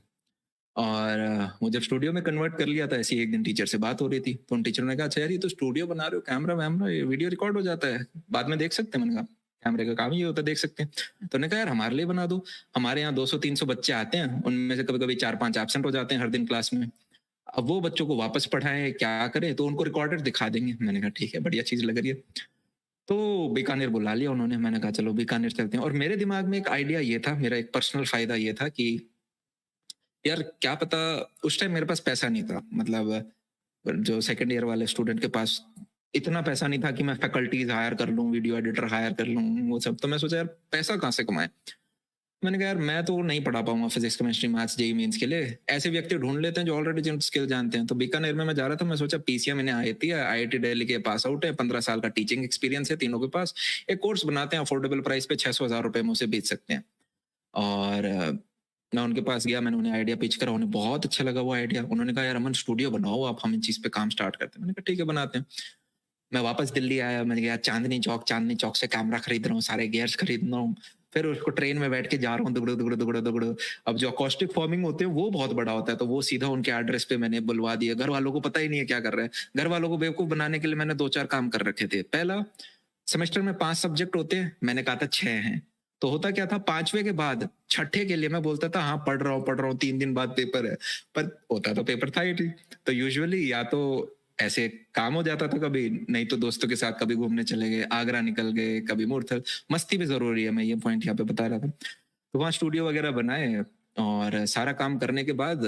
और वो जब स्टूडियो में कन्वर्ट कर लिया था, ऐसे ही एक दिन टीचर से बात हो रही थी, तो उन टीचर ने कहा अच्छा यार ये तो स्टूडियो बना रहे हो, कैमरा वैमरा, ये वीडियो रिकॉर्ड हो जाता है, बाद में देख सकते हैं। मैंने कहा कैमरे का काम ये होता है, देख सकते हैं। तो उन्होंने कहा यार हमारे लिए बना दो, हमारे यहाँ 200-300 बच्चे आते हैं, उनमें से कभी कभी 4-5 एब्सेंट हो जाते हैं हर दिन क्लास में, अब वो बच्चों को वापस पढ़ाएं क्या करें, तो उनको रिकॉर्डेड दिखा देंगे। मैंने कहा ठीक है, बढ़िया चीज लग रही है। तो बीकानेर बुला लिया उन्होंने, मैंने कहा चलो बीकानेर चलते हैं। और मेरे दिमाग में एक आइडिया ये था, मेरा एक पर्सनल फायदा ये था कि यार क्या पता, उस टाइम मेरे पास पैसा नहीं था, मतलब जो सेकंड ईयर वाले स्टूडेंट के पास इतना पैसा नहीं था कि मैं फैकल्टीज हायर कर लूं, वीडियो एडिटर हायर कर लूं, वो सब। तो मैं सोचा यार पैसा कहाँ से कमाए। मैंने कहा यार मैं तो नहीं पढ़ा पाऊंगा physics chemistry maths JEE mains के लिए, ऐसे व्यक्ति ढूंढ लेते हैं जो ऑलरेडी जिन स्किल जानते हैं। तो बीकानेर में मैं जा रहा था, मैं सोचा पीसीएम इन्हें आईआईटी है, आईआईटी दिल्ली के पास आउट है, 15 साल का टीचिंग एक्सपीरियंस है तीनों के पास, एक कोर्स बनाते हैं अफोर्डेबल प्राइस पे, 600,000 रुपए में उसे बेच सकते हैं। और मैं उनके पास गया, मैंने उन्हें आइडिया पिच करा, उन्हें बहुत अच्छा लगा वो आइडिया। उन्होंने कहा यार अमन स्टूडियो बनाओ आप, हम इन चीज पे काम स्टार्ट करते हैं। मैंने कहा ठीक है बनाते हैं। मैं वापस दिल्ली आया, मैंने कहा चांदनी चौक से कैमरा खरीद रहा हूँ, सारे गियर्स खरीद रहा हूँ, फिर उसको ट्रेन में बैठ के जा रहा हूँ, दुगड़ो दुगड़ो दुगड़ो दुगड़ो। अब जो अकॉस्टिक फॉर्मिंग होते हैं वो बहुत बड़ा होता है, तो वो सीधा उनके एड्रेस पे मैंने बुलवा दिया। घर वालों को पता ही नहीं है क्या कर रहे हैं। घर वालों को बेवकूफ बनाने के लिए मैंने 2-4 काम कर रखे थे। पहला, सेमेस्टर में 5 सब्जेक्ट होते हैं, मैंने कहा था 6 हैं। तो होता क्या था, 5वें के बाद छठे के लिए मैं बोलता था हाँ पढ़ रहा हूँ 3 दिन बाद पेपर है, पर होता तो पेपर था ही नहीं। तो यूजुअली या तो ऐसे काम हो जाता था कभी, नहीं तो दोस्तों के साथ कभी घूमने चले गए, आगरा निकल गए, कभी मूर्थल। मस्ती भी जरूरी है, मैं ये पॉइंट यहाँ पे बता रहा था। तो वहाँ स्टूडियो वगैरह बनाए और सारा काम करने के बाद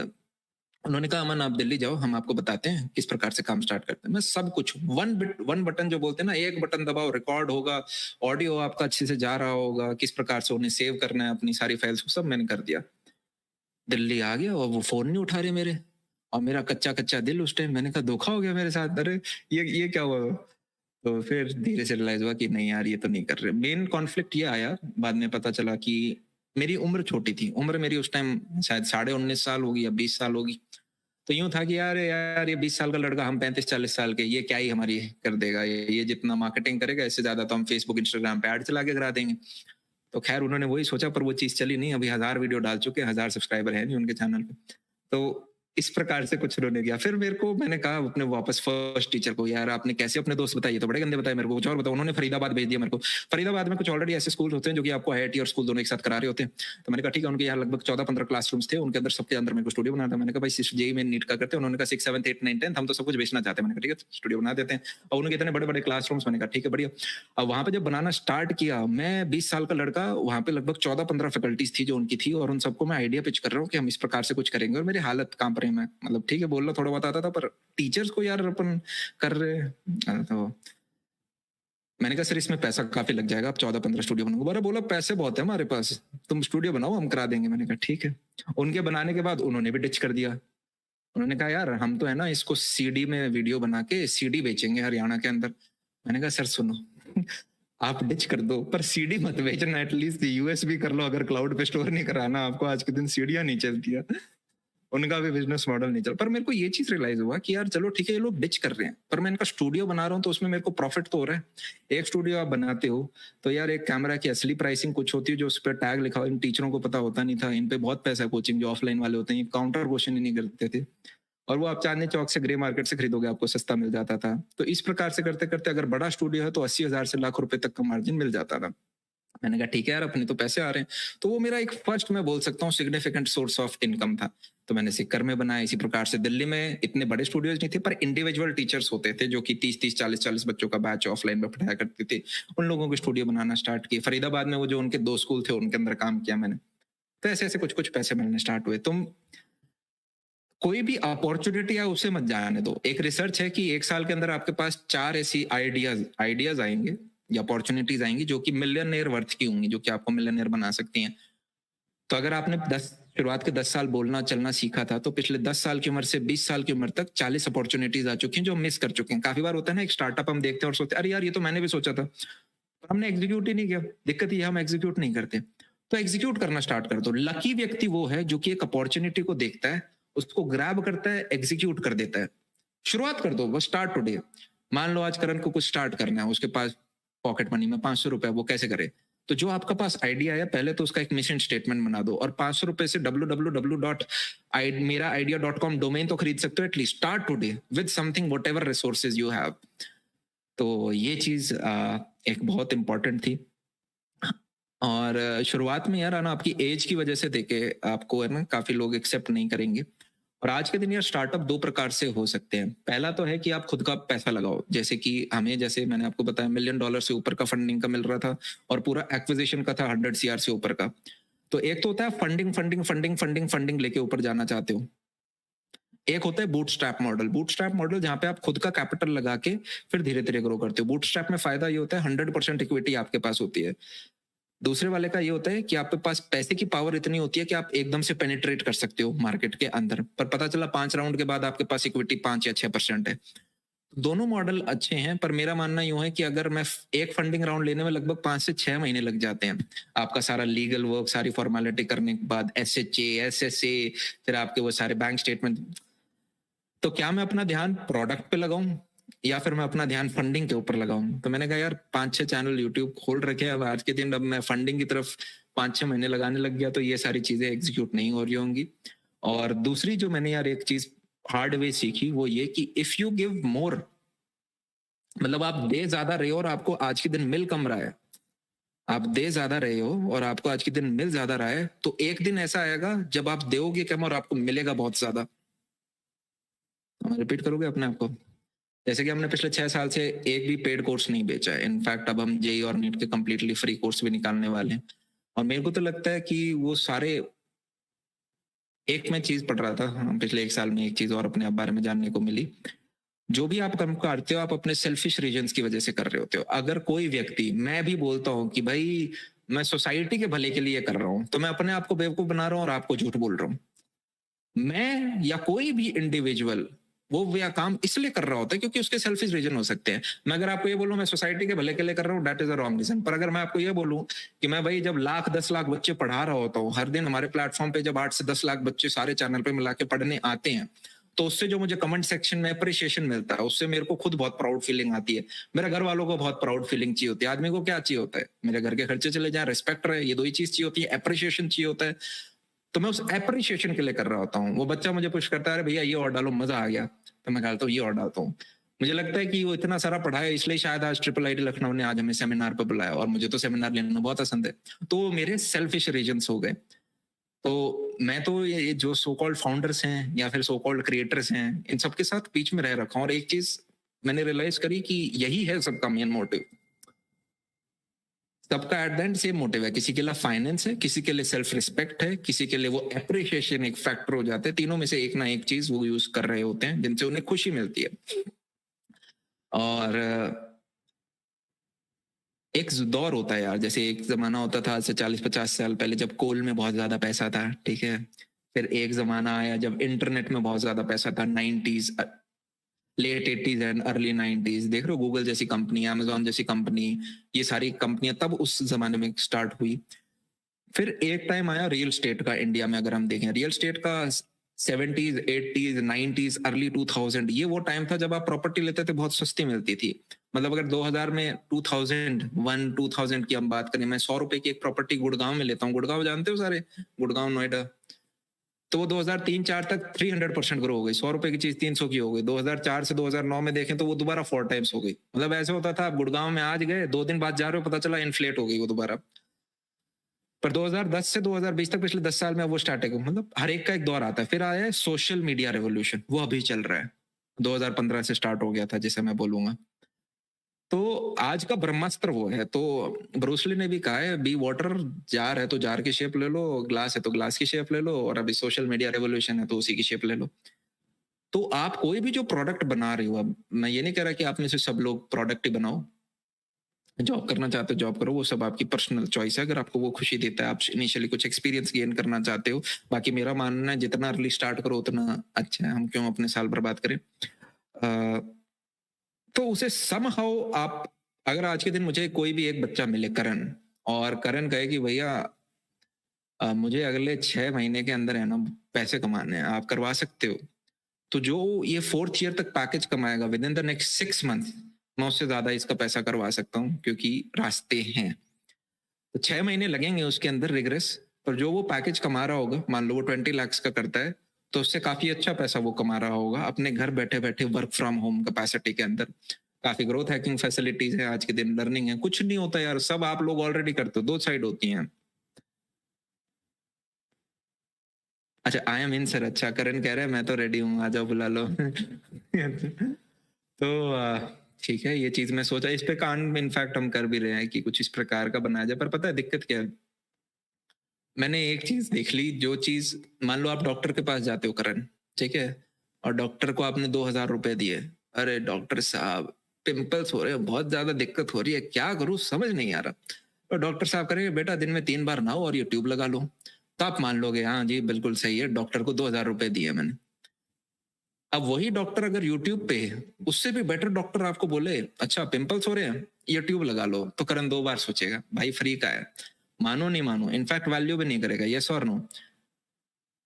उन्होंने कहा अमन आप दिल्ली जाओ, हम आपको बताते हैं किस प्रकार से काम स्टार्ट करते हैं। मैं सब कुछ वन बटन जो बोलते हैं ना, एक बटन दबाओ रिकॉर्ड होगा, ऑडियो आपका अच्छे से जा रहा होगा, किस प्रकार से उन्हें सेव करना है अपनी सारी फाइल्स को, सब मैंने कर दिया। दिल्ली आ गया और वो फोन नहीं उठा रहे मेरे, और मेरा कच्चा कच्चा दिल उस टाइम, मैंने कहा धोखा हो गया मेरे साथ, अरे ये क्या हुआ। तो फिर धीरे से रियलाइज हुआ कि नहीं यार ये तो नहीं कर रहे। मेन कॉन्फ्लिक्ट ये आया, बाद में पता चला कि मेरी उम्र छोटी थी, उम्र मेरी उस टाइम शायद 19.5 साल होगी या 20 साल होगी। तो यूं था कि यार ये 20 साल का लड़का, हम 35-40 साल के, ये क्या ही हमारी कर देगा, ये जितना मार्केटिंग करेगा इससे ज्यादा तो हम फेसबुक इंस्टाग्राम पे ऐड चला के करा देंगे। तो खैर उन्होंने वही सोचा, पर वो चीज चली नहीं। अभी 1000 वीडियो डाल चुके हैं, 1000 सब्सक्राइबर है नहीं उनके चैनल पे। तो इस प्रकार से कुछ उन्होंने किया। फिर मेरे को, मैंने कहा अपने वापस फर्स्ट टीचर को, यार आपने कैसे अपने दोस्त बताए, तो बड़े गंदे बताए मेरे को, कुछ और बताओ। उन्होंने फरीदाबाद भेज दिया मेरे को। फरीदाबाद में कुछ ऑलरेडी ऐसे स्कूल होते हैं जो कि आपको आईआईटी और स्कूल दोनों एक साथ करा रहे होते हैं। तो मैंने कहा ठीक है, उनके यहाँ लगभग 14-15 क्लासरूम्स थे, उनके अंदर सबके अंदर मेरे को स्टूडियो बनाना था। मैंने कहा भाई जेईई में नीट का करते हैं। उन्होंने कहा 6, 7, 8, 9, 10 हम तो सब कुछ बेचना चाहते हैं। मैंने कहा ठीक है स्टूडियो बना देते हैं। और उनके इतने बड़े बड़े क्लासरूम्स, मैंने कहा ठीक है बढ़िया। अब वहां पे जब बनाना स्टार्ट किया, मैं 20 साल का लड़का, वहां पे लगभग 14-15 फैकल्टीज थी जो उनकी थी, और उन सबको मैं आइडिया पिच कर रहा हूँ कि हम इस प्रकार से कुछ करेंगे, और मेरी हालत कांप रही, मैं मतलब ठीक है बोलना थोड़ा बहुत आता था, पर टीचर्स को यार अपन कर रहे हैं। तो मैंने कहा सर इसमें पैसा काफी लग जाएगा, आप 14-15 स्टूडियो बनाओगे। बोला बोला पैसे बहुत है हमारे पास, तुम स्टूडियो बनाओ हम करा देंगे। मैंने कहा ठीक है। उनके बनाने के बाद उन्होंने भी डिच कर दिया। उन्होंने कहा यार हम तो है ना इसको सीडी में वीडियो बना के सीडी बेचेंगे हरियाणा के अंदर। मैंने कहा सर सुनो आप डिच कर दो, पर सीडी मत बेचना, एटलीस्ट यूएसबी कर लो, अगर क्लाउड पे स्टोर नहीं कराना आपको, आज के दिन सीडियां नहीं चलती है। उनका भी बिजनेस मॉडल नहीं चल। पर मेरे को ये चीज रियलाइज हुआ कि यार चलो ठीक है ये लोग डिच कर रहे हैं, पर मैं इनका स्टूडियो बना रहा हूँ तो उसमें मेरे को प्रॉफिट तो हो रहा है। एक स्टूडियो आप बनाते हो तो यार एक कैमरा की असली प्राइसिंग कुछ होती है जो उस पर टैग लिखा हो, इन टीचरों को पता होता नहीं था। इन पे बहुत पैसा है, कोचिंग जो ऑफलाइन वाले होते हैं काउंटर क्वेश्चन ही नहीं करते थे, और वो आप चांदनी चौक से ग्रे मार्केट से खरीदोगे आपको सस्ता मिल जाता था। तो इस प्रकार से करते करते अगर बड़ा स्टूडियो है तो 80,000 से लाख रुपए तक का मार्जिन मिल जाता था। मैंने कहा ठीक है यार अपने तो पैसे आ रहे हैं। तो वो मेरा एक फर्स्ट, मैं बोल सकता हूँ सिग्निफिकेंट सोर्स ऑफ इनकम था। तो मैंने सिक्कर में बनाया इसी प्रकार से। दिल्ली में इतने बड़े स्टूडियोज नहीं थे, पर इंडिविजुअल टीचर्स होते थे जो कि 30-30, 40-40 बच्चों का बैच ऑफलाइन में पढ़ाया करते थे, उन लोगों के स्टूडियो बनाना स्टार्ट किए। फरीदाबाद में वो जो उनके 2 स्कूल थे उनके अंदर काम किया मैंने। तो ऐसे ऐसे कुछ कुछ पैसे मिलने स्टार्ट हुए। तुम कोई भी अपॉर्चुनिटी है उसे मत जाने दो। एक रिसर्च है कि 1 साल के अंदर आपके पास 4 ऐसी आइडियाज आइडियाज आएंगे या अपॉर्चुनिटीज आएंगी जो कि मिलियनेयर वर्थ की होंगी, जो कि आपको मिलियनेयर बना सकती हैं। तो अगर आपने शुरुआत के 10 साल बोलना चलना सीखा था, तो पिछले 10 साल की उम्र से 20 साल की उम्र तक 40 अपॉर्चुनिटीज आ चुकी हैं जो मिस कर चुके हैं। काफी बार होता है ना, एक स्टार्टअप हम देखते हैं और सोचते हैं अरे यार ये तो मैंने भी सोचा था, पर हमने एग्जीक्यूट ही नहीं किया। दिक्कत ये हम एग्जीक्यूट नहीं करते। तो एग्जीक्यूट करना स्टार्ट कर दो। लकी व्यक्ति वो है जो कि एक अपॉर्चुनिटी को देखता है, उसको ग्रैब करता है, एग्जीक्यूट कर देता है। शुरुआत कर दो, वो स्टार्ट टुडे। मान लो आज करण को कुछ स्टार्ट करना है, उसके पास पॉकेट मनी में 500 रुपए, वो कैसे करे? तो जो आपका पास आइडिया है, पहले तो उसका एक मिशन स्टेटमेंट बना दो, और 500 रुपए से www.meraidea.com डोमेन तो खरीद सकते हो at least. Start today with something what ever resources you have. तो ये चीज एक बहुत इंपॉर्टेंट थी। और शुरुआत में यार ना आपकी एज की वजह से देखे आपको है ना काफी लोग एक्सेप्ट नहीं करेंगे। और आज के दिन यार स्टार्टअप दो प्रकार से हो सकते हैं। पहला तो है कि आप खुद का पैसा लगाओ, जैसे कि हमें, जैसे मैंने आपको बताया, $1 मिलियन से ऊपर का फंडिंग का मिल रहा था और पूरा एक्विजिशन का था 100 CR से ऊपर का। तो एक तो होता है funding funding funding funding funding लेके ऊपर जाना चाहते हो। एक होता है बूटस्ट्रैप मॉडल। बूटस्ट्रैप मॉडल जहां पे आप खुद का कैपिटल लगा के फिर धीरे धीरे ग्रो करते हो। बूटस्ट्रैप में फायदा ये होता है 100% इक्विटी आपके पास होती है। दूसरे वाले का ये होता है कि आपके पास पैसे की पावर इतनी होती है कि आप एकदम से पेनिट्रेट कर सकते हो मार्केट के अंदर, पर पता चला 5 राउंड के बाद आपके पास इक्विटी 5 या 6% है। दोनों मॉडल अच्छे हैं, पर मेरा मानना यूं है कि अगर मैं एक फंडिंग राउंड लेने में लगभग 5 से 6 महीने लग जाते हैं, आपका सारा लीगल वर्क, सारी फॉर्मेलिटी करने के बाद SHA SSA, फिर आपके वो सारे बैंक स्टेटमेंट, तो क्या मैं अपना ध्यान प्रोडक्ट पे लगाऊं या फिर मैं अपना ध्यान फंडिंग के ऊपर लगाऊं? तो मैंने कहा यार 5-6 चैनल यूट्यूब खोल रखे हैं, अब आज के दिन अब मैं फंडिंग की तरफ 5-6 महीने लगाने लग गया तो ये सारी चीजें एग्जीक्यूट नहीं हो रही होंगी। और दूसरी जो मैंने यार एक चीज हार्ड वे सीखी वो ये कि इफ यू गिव मोर, मतलब आप दे ज्यादा रहे हो और आपको आज के दिन मिल कम रहा है, आप दे ज्यादा रहे हो और आपको आज के दिन मिल ज्यादा रहा है, तो एक दिन ऐसा आएगा जब आप दोगे कम और आपको मिलेगा बहुत ज्यादा। रिपीट करोगे अपने आप को? जैसे कि हमने पिछले 6 साल से एक भी पेड कोर्स नहीं बेचा है। इनफैक्ट अब हम जेई और नीट के कंप्लीटली फ्री कोर्स भी निकालने वाले हैं। और मेरे को तो लगता है कि वो सारे, एक मैं चीज पढ़ रहा था पिछले 1 साल में, एक चीज और अपने आप बारे में जानने को मिली। जो भी आप काम करते हो आप अपने सेल्फिश रीजंस की वजह से कर रहे होते हो। अगर कोई व्यक्ति, मैं भी बोलता हूँ कि भाई मैं सोसाइटी के भले के लिए कर रहा हूँ, तो मैं अपने आप को बेवकूफ बना रहा हूँ और आपको झूठ बोल रहा हूँ। मैं या कोई भी इंडिविजुअल वो या काम इसलिए कर रहा होता है क्योंकि उसके सेल्फिश रीजन हो सकते हैं। मैं अगर आपको ये बोलूं मैं सोसाइटी के भले के लिए कर रहा हूँ, that is a wrong reason. पर अगर मैं आपको ये बोलूं कि मैं भाई जब 1,00,000-10 लाख बच्चे पढ़ा रहा होता हूँ हर दिन, हमारे प्लेटफॉर्म पे जब 8 से 10 लाख बच्चे सारे चैनल पे मिला के पढ़ने आते हैं, तो उससे जो मुझे कमेंट सेक्शन में अप्रिशिएशन मिलता है, उससे मेरे को खुद बहुत प्राउड फीलिंग आती है। मेरे घर वालों को बहुत प्राउड फीलिंग चाहिए होती है। आदमी को क्या चाहिए होता है? मेरे घर के खर्चे चले जाए, रिस्पेक्ट रहे, ये दो ही चीज चाहिए होती है। अप्रिशिएशन चाहिए होता है। तो मैं उस एप्रिशिएशन के लिए कर रहा होता हूँ। वो बच्चा मुझे पुश करता है, भैया ये और डालो, मजा आ गया, तो मैं डालता हूँ, ये और डालता हूँ। मुझे लगता है कि वो इतना सारा पढ़ा है, इसलिए शायद आज IIIT लखनऊ ने आज हमें सेमिनार पर बुलाया, और मुझे तो सेमिनार लेना बहुत पसंद है। तो मेरे सेल्फिश रीजंस हो गए। तो मैं तो ये जो सो कॉल्ड फाउंडर्स हैं या फिर सो कॉल्ड क्रिएटर्स हैं, इन सबके साथ बीच में रह रखा हूँ। और एक चीज मैंने रियलाइज करी कि यही है सबका मेन मोटिव। सबका at the end same motive है। किसी के लिए फाइनेंस है, किसी के लिए सेल्फ रिस्पेक्ट है, किसी के लिए वो अप्रिशिएशन एक फैक्टर हो जाते हैं। तीनों में से एक ना एक चीज वो यूज कर रहे होते हैं जिनसे उन्हें खुशी मिलती है। और एक दौर होता है यार, जैसे एक जमाना होता था आज से 40-50 साल पहले जब कोल में बहुत ज्यादा पैसा था, ठीक है। फिर एक जमाना आया जब इंटरनेट में बहुत ज्यादा पैसा था, 90s, late 80s and early 90s। देख रहे हो गूगल जैसी कंपनी, अमेजोन जैसी कंपनी, ये सारी कंपनियां तब उस जमाने में स्टार्ट हुई। फिर एक टाइम आया रियल स्टेट का। इंडिया में अगर हम देखें रियल स्टेट का 70s 80s 90s अर्ली 2000, ये वो टाइम था जब आप प्रॉपर्टी लेते थे बहुत सस्ती मिलती थी। मतलब अगर 2000 में 2001-2000 की हम बात करें, मैं 100 रुपए की एक प्रॉपर्टी गुड़गांव में लेता हूँ। गुड़गांव जानते हो सारे, गुड़गांव नोएडा। तो वो 2003-4 तक 300% ग्रो हो गई। 100 रुपए की चीज 300 की हो गई। 2004 से 2009 में देखें तो वो दोबारा 4 टाइम्स हो गई। मतलब ऐसे होता था आप गुड़गांव में आज गए, 2 दिन बाद जा रहे हो, पता चला इन्फ्लेट हो गई वो दोबारा। पर 2010 से 2020 तक, पिछले 10 साल में वो स्टार्ट है। मतलब हर एक का एक दौर आता है। फिर आया है सोशल मीडिया रेवोल्यूशन, वो अभी चल रहा है। 2015 से स्टार्ट हो गया था जिसे मैं बोलूंगा। तो आज का ब्रह्मास्त्र वो है। तो ब्रूसली ने भी कहा है, बी वाटर, जार है तो जार की शेप ले लो, ग्लास है तो ग्लास की शेप ले लो, और अभी सोशल मीडिया रेवोल्यूशन है तो उसी की शेप ले लो। तो आप कोई भी जो प्रोडक्ट बना रहे हो, अब मैं ये नहीं कह रहा कि आप में से सब लोग प्रोडक्ट ही बनाओ, जॉब करना चाहते हो जॉब करो, वो सब आपकी पर्सनल चॉइस है, अगर आपको वो खुशी देता है। आप इनिशियली कुछ एक्सपीरियंस गेन करना चाहते हो, बाकी मेरा मानना है जितना अर्ली स्टार्ट करो उतना अच्छा है, हम क्यों अपने साल बर्बाद करें। तो उसे समहाउ आप, अगर आज के दिन मुझे कोई भी एक बच्चा मिले करण, और करण कहे कि भैया मुझे अगले 6 महीने के अंदर है ना पैसे कमाने हैं, आप करवा सकते हो, तो जो ये 4th ईयर तक पैकेज कमाएगा with in the next 6 month, मैं उससे ज्यादा इसका पैसा करवा सकता हूँ, क्योंकि रास्ते हैं। तो 6 महीने लगेंगे उसके अंदर रिग्रेस, पर जो वो पैकेज कमा रहा होगा, मान लो वो 20 लाख का करता है, तो उससे काफी अच्छा पैसा वो कमा रहा होगा अपने घर बैठे बैठे वर्क फ्रॉम होम कैपेसिटी के अंदर। काफी ग्रोथ हैकिंग फैसिलिटीज है आज के दिन, लर्निंग है, कुछ नहीं होता यार, सब आप लोग ऑलरेडी करते हो, दो साइड होती हैं। अच्छा, आई एम इन सर, अच्छा करण कह रहे हैं मैं तो रेडी हूँ, आ जाओ बुला लो। तो ठीक है, ये चीज मैं सोचा, इस पे कान इनफैक्ट हम कर भी रहे हैं कि कुछ इस प्रकार का बनाया जाए, पर पता है दिक्कत क्या है, मैंने एक चीज देख ली, जो चीज, मान लो आप डॉक्टर के पास जाते हो करण, ठीक है, और डॉक्टर को आपने 2,000 रुपए दिए, अरे डॉक्टर साहब पिंपल्स हो रहे हैं, बहुत ज्यादा दिक्कत हो रही है, क्या करूं समझ नहीं आ रहा। तो डॉक्टर साहब करेंगे बेटा दिन में 3 बार नहाओ और ये ट्यूब लगा लो, तो आप मान लोगे हाँ जी बिल्कुल सही है, डॉक्टर को 2,000 रुपए दिए मैंने। अब वही डॉक्टर अगर यूट्यूब पे उससे भी बेटर डॉक्टर आपको बोले अच्छा पिंपल्स हो रहे हैं ये ट्यूब लगा लो, तो करण 2 बार सोचेगा भाई फ्री का है, मानो नहीं मानो, इनफैक्ट वैल्यू भी नहीं करेगा, यस और नो।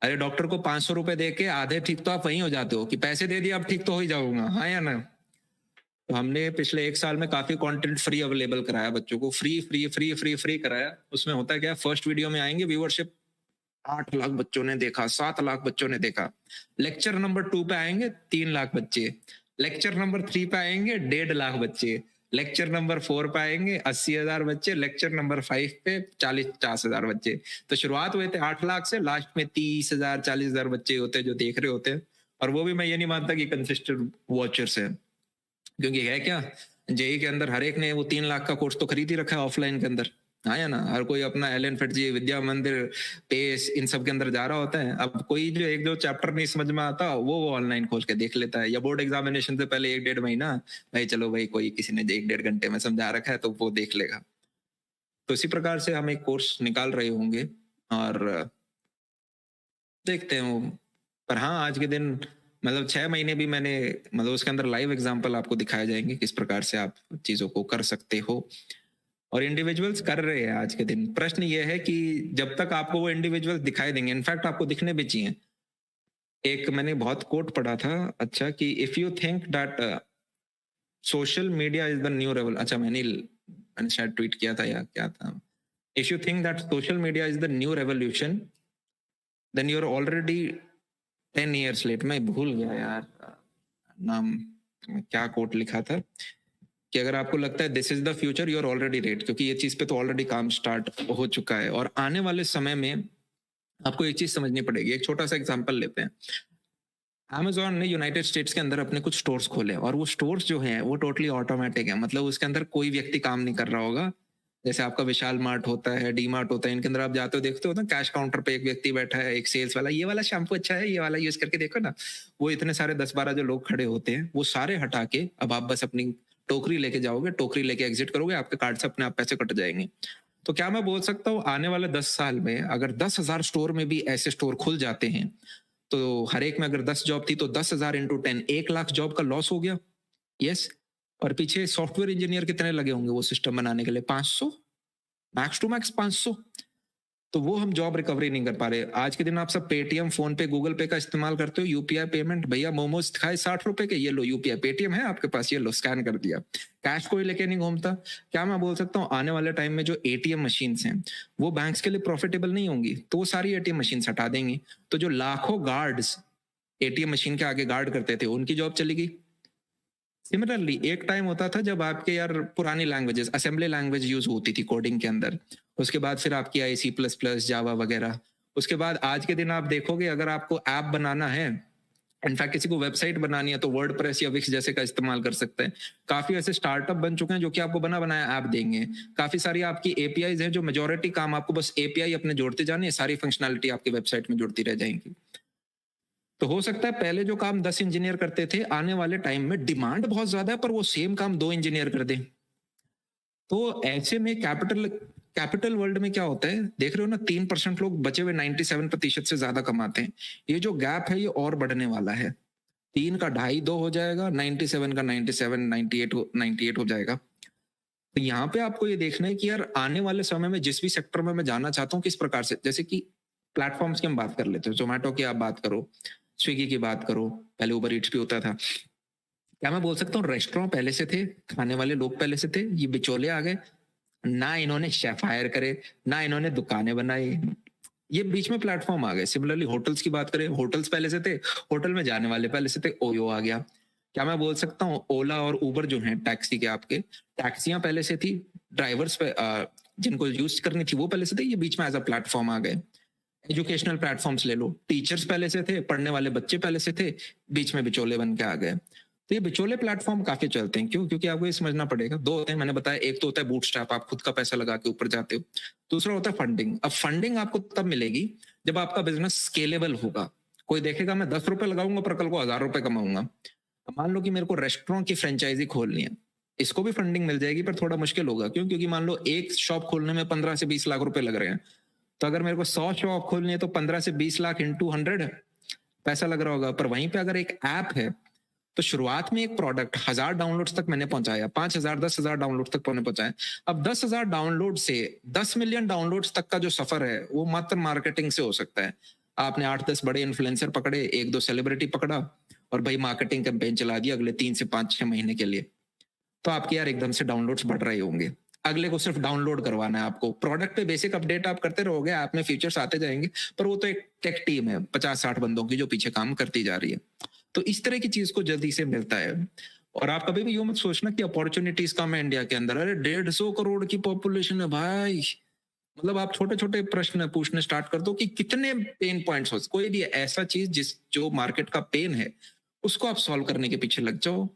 अरे डॉक्टर को 500 रुपए दे के आधे ठीक तो आप वहीं हो जाते हो कि पैसे दे दिए अब ठीक तो हो ही जाऊंगा, हाँ या ना। तो हमने पिछले 1 साल में काफी कंटेंट फ्री अवेलेबल कराया बच्चों को, free free free free free कराया। उसमें होता क्या, फर्स्ट वीडियो में आएंगे व्यूअरशिप 8 लाख बच्चों ने देखा, 7 लाख बच्चों ने देखा। लेक्चर नंबर 2 पे आएंगे 3 लाख बच्चे, लेक्चर नंबर 3 पे आएंगे 1.5 लाख बच्चे, लेक्चर नंबर 4 पे आएंगे 80,000 बच्चे, लेक्चर नंबर 5 पे 40-50,000 बच्चे। तो शुरुआत हुए थे 8 लाख से, लास्ट में 30,000 40,000 बच्चे होते हैं जो देख रहे होते हैं। और वो भी मैं ये नहीं मानता कि कंसिस्टेंट वॉचर्स हैं, क्योंकि है क्या, जेई के अंदर हर एक ने वो 3 लाख का कोर्स तो खरीद ही रखा है ऑफलाइन के अंदर, हाँ या ना। हर कोई अपना एलन फिटजी, विद्या मंदिर, पेस, इन सब के अंदर जा रहा होता है। अब कोई जो एक दो चैप्टर नहीं समझ में आता वो ऑनलाइन खोल के देख लेता है, या बोर्ड एग्जामिनेशन से पहले 1-1.5 महीना भाई चलो भाई कोई किसी ने 1-1.5 घंटे में समझा रखा है तो वो देख लेगा। तो इसी प्रकार से हम एक कोर्स निकाल रहे होंगे और देखते हैं वो। पर हाँ आज के दिन मतलब 6 महीने भी मैंने, मतलब उसके अंदर लाइव एग्जांपल आपको दिखाए जाएंगे किस प्रकार से आप चीजों को कर सकते हो, और इंडिविजुअल्स कर रहे हैं आज के दिन। प्रश्न ये है कि जब तक आपको वो इंडिविजुअल्स दिखाई देंगे, इनफैक्ट आपको दिखने भी चाहिए। एक मैंने बहुत कोट पढ़ा था, अच्छा, कि if you think that social media is the new revel, अच्छा मैंने शायद ट्वीट किया था या क्या था, if you think that social media is the new revolution then you are already 10 years late. मैं भूल गया यार नाम, क्या कोट लिखा था, कि अगर आपको लगता है this is the future you are already late, क्योंकि ये चीज पे तो ऑलरेडी काम स्टार्ट हो चुका है। और आने वाले समय में आपको एक चीज समझनी पड़ेगी, एक छोटा सा एग्जांपल लेते हैं। Amazon ने यूनाइटेड स्टेट्स के अंदर अपने कुछ स्टोर्स खोले, और वो स्टोर्स जो हैं वो टोटली ऑटोमेटिक है, मतलब उसके अंदर कोई व्यक्ति काम नहीं कर रहा होगा। जैसे आपका विशाल मार्ट होता है, डी मार्ट होता है, इनके अंदर आप जाते हो देखते हो ना, कैश काउंटर पे एक व्यक्ति बैठा है, एक सेल्स वाला, ये वाला शैम्पू अच्छा है, ये वाला यूज करके देखो ना। वो इतने सारे 10-12 जो लोग खड़े होते हैं वो सारे हटा के अब आप बस अपनी टोकरी लेके जाओगे, टोकरी लेके एग्जिट करोगे, आपके कार्ड से अपने आप पैसे कट जाएंगे। तो क्या मैं बोल सकता हूँ आने वाले 10 साल में अगर 10,000 स्टोर में भी ऐसे स्टोर खुल जाते हैं, तो हर एक में अगर 10 जॉब थी तो 10,000 इंटू 10 1 लाख जॉब का लॉस हो गया। यस। और पीछे सॉफ्टवेयर इंजीनियर कितने लगे होंगे वो सिस्टम बनाने के लिए, 500, मैक्स टू मैक्स 500। तो वो हम जॉब रिकवरी नहीं कर पा रहे। आज के दिन आप सब पेटीएम, फोन पे, गूगल पे का इस्तेमाल करते हो, यूपीआई पेमेंट, भैया मोमोज खाए 60 रुपए के, ये लो यूपीआई, पेटीएम है आपके पास, ये लो स्कैन कर दिया, कैश कोई लेके नहीं घूमता। क्या मैं बोल सकता हूँ आने वाले टाइम में जो एटीएम मशीन हैं वो बैंक्स के लिए प्रॉफिटेबल नहीं होंगी, तो वो सारी एटीएम मशीन हटा देंगी, तो जो लाखों गार्ड्स एटीएम मशीन के आगे गार्ड करते थे उनकी जॉब चली गई। सिमिलरली एक टाइम होता था जब आपके यार पुरानी लैंग्वेजेस, असेंबली लैंग्वेज यूज होती थी कोडिंग के अंदर, उसके बाद फिर आपकी आई C++, जावा वगैरह। उसके बाद आज के दिन आप देखोगे अगर आपको ऐप बनाना है, इनफैक्ट किसी को वेबसाइट बनानी है, तो वर्डप्रेस या विक्स जैसे का इस्तेमाल कर सकते हैं। काफी ऐसे स्टार्टअप बन चुके हैं जो कि आपको बना बनाया ऐप देंगे। काफी सारी आपकी एपीआईज हैं जो मेजोरिटी काम आपको बस एपीआई अपने जोड़ते जाने, सारी फंक्शनलिटी आपकी वेबसाइट में जुड़ती रह जाएंगी। तो हो सकता है पहले जो काम 10 इंजीनियर करते थे, आने वाले टाइम में डिमांड बहुत ज्यादा है पर वो सेम काम 2 इंजीनियर कर दें। तो ऐसे में कैपिटल वर्ल्ड में क्या होता है, देख रहे हो ना, 3% लोग बचे हुए 97% से ज्यादा कमाते हैं। ये जो गैप है ये और बढ़ने वाला है। 3 का ढाई 2 हो जाएगा, 97 का 97, 98 हो जाएगा। तो यहाँ पे आपको ये देखना है कि यार आने वाले समय में जिस भी सेक्टर में मैं जाना चाहता हूँ, किस प्रकार से, जैसे कि प्लेटफॉर्म्स की हम बात कर लेते हैं, जोमेटो की आप बात करो, स्विगी की बात करो, पहले उबर ईट्स भी होता था। क्या मैं बोल सकता हूँ रेस्टोरेंट पहले से थे, खाने वाले लोग पहले से थे, ये बिचौले आ गए, ना इन्होंने शेफ हायर करे, ना इन्होंने दुकानें बनाई, ये बीच में प्लेटफॉर्म आ गए। सिमिलरली होटल्स की बात करें, होटल्स पहले से थे, होटल में जाने वाले पहले से थे, ओयो आ गया। क्या मैं बोल सकता हूँ ओला और उबर जो हैं टैक्सी के, आपके टैक्सियां पहले से थी, ड्राइवर्स पे जिनको यूज करनी थी वो पहले से थे, ये बीच में एज अ प्लेटफॉर्म आ गए। एजुकेशनल प्लेटफॉर्म्स ले लो, टीचर्स पहले से थे, पढ़ने वाले बच्चे पहले से थे, बीच में बिचौले बन के आ गए। तो ये बिचौले प्लेटफॉर्म काफी चलते हैं, क्यों? क्योंकि आपको ये समझना पड़ेगा, दो होते हैं मैंने बताया, एक तो होता है बूटस्ट्रैप, आप खुद का पैसा लगा के ऊपर जाते हो, दूसरा होता है फंडिंग। अब फंडिंग आपको तब मिलेगी जब आपका बिजनेस स्केलेबल होगा। कोई देखेगा मैं 10 रुपए लगाऊंगा पर कल को 1000 रुपए कमाऊंगा। अब मान लो कि मेरे को रेस्टोरेंट की फ्रेंचाइजी खोलनी है, इसको भी फंडिंग मिल जाएगी पर थोड़ा मुश्किल होगा। क्यों? क्योंकि मान लो एक शॉप खोलने में 15 से 20 लाख रुपए लग रहे हैं, तो अगर मेरे को 100 शॉप खोलनी है तो 15 से 20 लाख इंटू 100 पैसा लग रहा होगा। पर वहीं पे अगर एक ऐप है, तो शुरुआत में एक प्रोडक्ट 1000 डाउनलोड्स तक मैंने पहुंचाया, 5000 10,000 डाउनलोड तक मैंने पहुंचाया। अब 10,000 डाउनलोड से 10 मिलियन डाउनलोड्स तक का जो सफर है वो मात्र मार्केटिंग से हो सकता है। आपने 8-10 बड़े इन्फ्लुएंसर पकड़े, 1-2 सेलिब्रिटी पकड़ा और भाई मार्केटिंग कैंपेन चला दिया अगले 3 से 5-6 महीने के लिए, तो आपके यार एकदम से डाउनलोड्स बढ़ रहे होंगे। अगले को सिर्फ डाउनलोड करवाना है आपको, प्रोडक्ट पे बेसिक अपडेट आप करते रहोगे, ऐप में फीचर्स आते जाएंगे, पर वो तो एक टेक टीम है 50-60 बंदों की जो पीछे काम करती जा रही है। तो इस तरह की चीज को जल्दी से मिलता है। और आप कभी भी यूं मत सोचना कि अपॉर्चुनिटीज कम है इंडिया के अंदर। अरे 150 करोड़ की पॉपुलेशन है भाई। मतलब आप छोटे छोटे प्रश्न पूछने स्टार्ट कर दो कि कितने पेन पॉइंट्स हो, कोई भी ऐसा चीज जिस जो मार्केट का पेन है उसको आप सॉल्व करने के पीछे लग जाओ।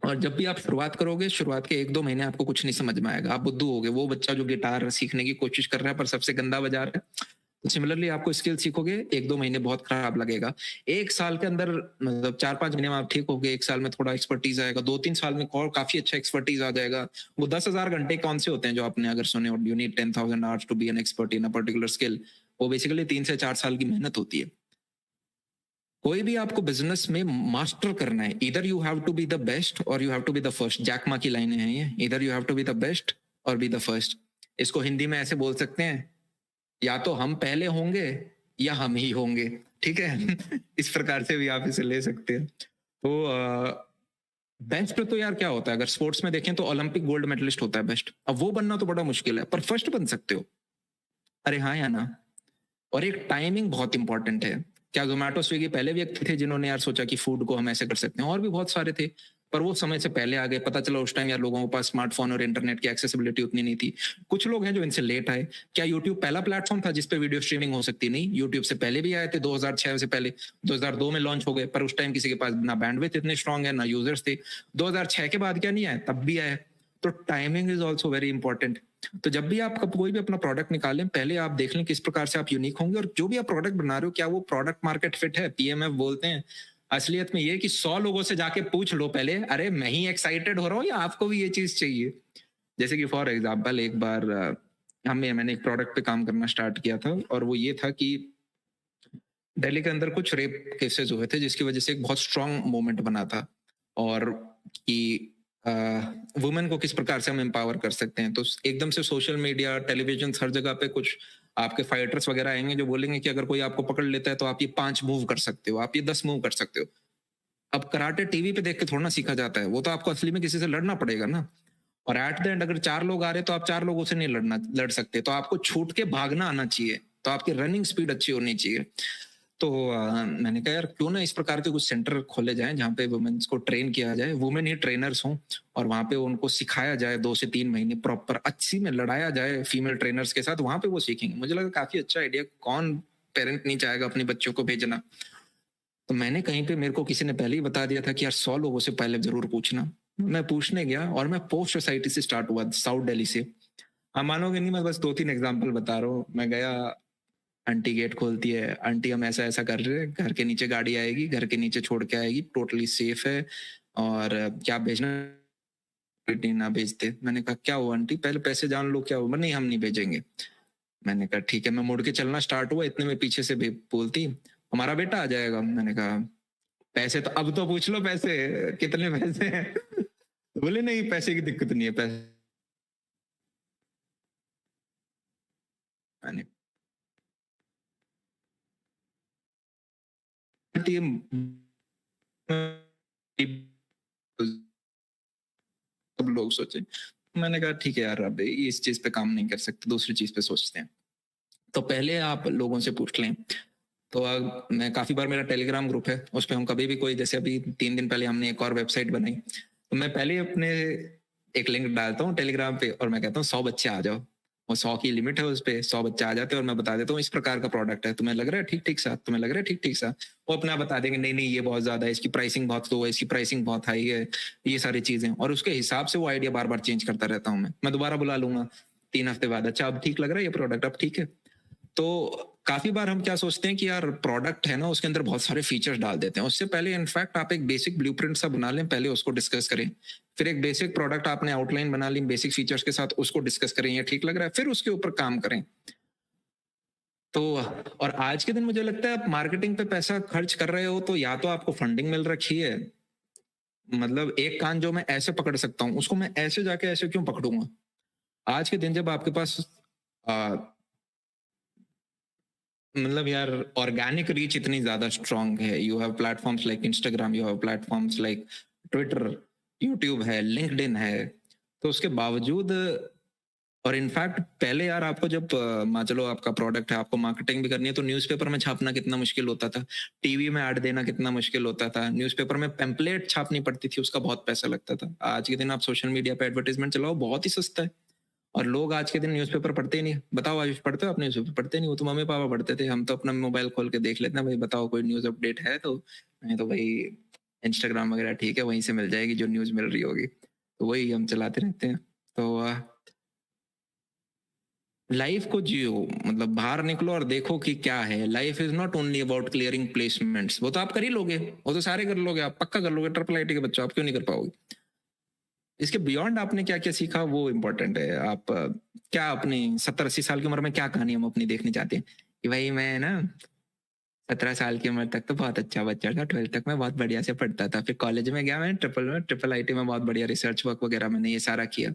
और जब भी आप शुरुआत करोगे, शुरुआत के 1-2 महीने आपको कुछ नहीं समझ में आएगा, आप बुद्धू होगे, वो बच्चा जो गिटार सीखने की कोशिश कर रहा है पर सबसे गंदा बजा रहा है। सिमिलरली आपको स्किल सीखोगे, 1-2 महीने बहुत खराब लगेगा, 1 साल के अंदर मतलब 4-5 महीने में आप ठीक होगे, 1 साल में थोड़ा एक्सपर्टीज आएगा, 2-3 साल में और काफी अच्छा एक्सपर्टीज आ जाएगा। वो 10,000 घंटे कौन से होते हैं जो आपने अगर सुने, और you need 10,000 hours to be an expert in a particular skill, वो बेसिकली 3 से 4 साल की मेहनत होती है। कोई भी आपको बिजनेस में मास्टर करना है, इधर you have to be the best और you have to be the first. Jack Ma की लाइनें हैं ये, इधर you have to be the best और बी द फर्स्ट। इसको हिंदी में ऐसे बोल सकते हैं, या तो हम पहले होंगे या हम ही होंगे, ठीक है। इस प्रकार से भी आप इसे ले सकते हैं। तो बेस्ट तो यार क्या होता है, अगर स्पोर्ट्स में देखें तो ओलंपिक गोल्ड मेडलिस्ट होता है बेस्ट। अब वो बनना तो बड़ा मुश्किल है, पर फर्स्ट बन सकते हो। अरे हाँ या ना? और एक टाइमिंग बहुत इंपॉर्टेंट है। क्या जोमेटो स्विगी पहले व्यक्ति थे जिन्होंने यार सोचा कि फूड को हम ऐसे कर सकते हैं? और भी बहुत सारे थे, पर वो समय से पहले आ गए। पता चला उस टाइम यार लोगों के पास स्मार्टफोन और इंटरनेट की एक्सेसिबिलिटी उतनी नहीं थी। कुछ लोग हैं जो इनसे लेट आए। क्या यूट्यूब पहला प्लेटफॉर्म था जिसपे वीडियो स्ट्रीमिंग हो सकती? नहीं, यूट्यूब से पहले भी आए थे, 2006 से पहले, 2002 में लॉन्च हो गए, पर उस टाइम किसी के पास ना बैंडविड्थ इतने स्ट्रांग है ना यूजर्स थे। 2006 के बाद क्या नहीं आए, तब भी आए। तो timing is also very important. तो जब भी आप कोई भी अपना प्रोडक्ट निकालें, पहले आप देख लें किस प्रकार से आप यूनिक होंगे, और जो भी आप प्रोडक्ट बना रहे हो क्या वो प्रोडक्ट मार्केट फिट है, पीएमएफ बोलते हैं। असलियत में ये कि 100 लोगों से जाके पूछ लो पहले, अरे मैं ही एक्साइटेड हो रहा हूँ या आपको भी ये चीज चाहिए। जैसे कि फॉर एग्जाम्पल एक बार मैंने एक प्रोडक्ट पे काम करना स्टार्ट किया था, और वो ये था कि दिल्ली के अंदर कुछ रेप केसेस हुए थे जिसकी वजह से एक बहुत स्ट्रांग मूवमेंट बना था, और कि वुमेन को किस प्रकार से हम एम्पावर कर सकते हैं। तो एकदम से सोशल मीडिया, टेलीविजन, हर जगह पे कुछ आपके फाइटर्स वगैरह आएंगे जो बोलेंगे कि अगर कोई आपको पकड़ लेता है तो आप ये 5 मूव कर सकते हो, आप ये 10 मूव कर सकते हो। अब कराटे टीवी पे देख के थोड़ा ना सीखा जाता है, वो तो आपको असली में किसी से लड़ना पड़ेगा ना। और एट द एंड अगर 4 लोग आ रहे तो आप 4 लोगों से नहीं लड़ सकते, तो आपको छूट के भागना आना चाहिए, तो आपकी रनिंग स्पीड अच्छी होनी चाहिए। तो मैंने कहा यार क्यों ना इस प्रकार के कुछ सेंटर खोले जाएं जहाँ पे वुमेन्स को ट्रेन किया जाए, वुमेन ही ट्रेनर्स हों, और वहाँ पे उनको सिखाया जाए 2 से 3 महीने प्रॉपर अच्छी में लड़ाया जाए फीमेल ट्रेनर्स के साथ, वहाँ पे वो सीखेंगे। मुझे लगा काफी अच्छा आइडिया, कौन पेरेंट नहीं चाहेगा अपने बच्चों को भेजना। तो मैंने कहीं पे, मेरे को किसी ने पहले ही बता दिया था कि यार 100 लोगों से पहले जरूर पूछना। मैं पूछने गया और मैं पोस्ट सोसाइटी से स्टार्ट हुआ, साउथ दिल्ली से। आप मानोगे नहीं, मैं बस 2-3 एग्जाम्पल बता रहा हूँ। मैं गया, आंटी गेट खोलती है, आंटी हम ऐसा ऐसा कर रहे हैं, घर के नीचे गाड़ी आएगी, घर के नीचे छोड़ के आएगी, टोटली सेफ है, और क्या भेजना बेटी ना भेजते। मैंने कहा क्या हुआ आंटी, पहले पैसे जान लो क्या हुआ। नहीं हम नहीं भेजेंगे। मैंने कहा ठीक है। मैं मुड़ के चलना स्टार्ट हुआ, इतने में पीछे से बोलती हमारा बेटा आ जाएगा। मैंने कहा पैसे तो अब तो पूछ लो, पैसे कितने पैसे हैं। बोले नहीं पैसे की दिक्कत नहीं है, पैसे। मैंने सब लोग सोचे। मैंने कहा ठीक है यार, अब इस चीज पे काम नहीं कर सकते, दूसरी चीज पे सोचते हैं। तो पहले आप लोगों से पूछ लें। तो मैं काफी बार, मेरा टेलीग्राम ग्रुप है, उस पर हम कभी भी कोई, जैसे अभी 3 दिन पहले हमने एक और वेबसाइट बनाई, तो मैं पहले अपने एक लिंक डालता हूँ टेलीग्राम पे और मैं कहता हूँ 100 बच्चे आ जाओ। वो 100 की लिमिट है, उस पे 100 बच्चे आ जाते हैं और मैं बता देता हूँ इस प्रकार का प्रोडक्ट है, तुम्हें लग रहा है ठीक ठीक सा, तुम्हें लग रहा है ठीक ठीक सा। वो अपने आप बता देंगे नहीं नहीं ये बहुत ज्यादा है, इसकी प्राइसिंग बहुत लो है, इसकी प्राइसिंग बहुत हाई है, ये सारी चीजें। और उसके हिसाब से वो आइडिया बार बार चेंज करता रहता हूँ। मैं दोबारा बुला लूंगा 3 हफ्ते बाद, अच्छा अब ठीक लग रहा है ये प्रोडक्ट, अब ठीक है। तो काफी बार हम क्या सोचते हैं कि यार प्रोडक्ट है ना, उसके अंदर बहुत सारे फीचर्स डाल देते हैं। उससे पहले इनफैक्ट आप एक बेसिक ब्लूप्रिंट सा बना लें, पहले उसको डिस्कस करें। फिर एक बेसिक प्रोडक्ट आपने आउटलाइन बना ली बेसिक फीचर्स के साथ, उसको डिस्कस करें, ये ठीक लग रहा है, फिर उसके ऊपर काम करें। तो और आज के दिन मुझे लगता है आप मार्केटिंग पे पैसा खर्च कर रहे हो तो या तो आपको फंडिंग मिल रखी है, मतलब एक कान जो मैं ऐसे पकड़ सकता हूँ उसको मैं ऐसे जाके ऐसे क्यों पकड़ूंगा। आज के दिन जब आपके पास मतलब यार ऑर्गेनिक रीच इतनी ज्यादा स्ट्रांग है, you have platforms like Instagram, you have platforms like Twitter, YouTube है, लिंक्डइन है, तो उसके बावजूद। और इनफैक्ट पहले यार आपको जब मान चलो आपका प्रोडक्ट है, आपको मार्केटिंग भी करनी है, तो न्यूज़पेपर में छापना कितना मुश्किल होता था, टीवी में ऐड देना कितना मुश्किल होता था, न्यूज़पेपर में पेम्पलेट छापनी पड़ती थी, उसका बहुत पैसा लगता था। आज के दिन आप सोशल मीडिया पे एडवर्टाइजमेंट चलाओ, बहुत ही सस्ता है। और लोग आज के दिन न्यूज़पेपर पढ़ते ही नहीं। बताओ आयुष, पढ़ते हो आप न्यूज़पेपर? पढ़ते नहीं, वो तो मम्मी पापा पढ़ते थे, हम तो अपना मोबाइल खोल के देख लेते हैं, भाई बताओ कोई न्यूज़ अपडेट है तो। नहीं तो भाई इंस्टाग्राम वगैरह ठीक है, वहीं से मिल जाएगी जो न्यूज़ मिल रही होगी, तो वही हम चलाते रहते हैं। तो लाइफ को जियो, मतलब बाहर निकलो और देखो कि क्या है। Life is not only about clearing placements, वो तो आप कर ही लोगे, वो तो सारे कर लोगे, आप पक्का कर लोगे, ट्रिपल आईटी के बच्चों, आप क्यों नहीं कर पाओगे। इसके बियॉन्ड आपने क्या क्या सीखा वो इम्पोर्टेंट है। आप क्या अपनी 70-80 साल की उम्र में क्या कहानी हम अपनी देखनी चाहते हैं कि भाई मैं ना 17 साल की उम्र तक तो बहुत अच्छा बच्चा था, 12th तक मैं बहुत बढ़िया से पढ़ता था, फिर कॉलेज में गया, मैं ट्रिपल आईटी में बहुत बढ़िया रिसर्च वर्क वगैरह मैंने ये सारा किया।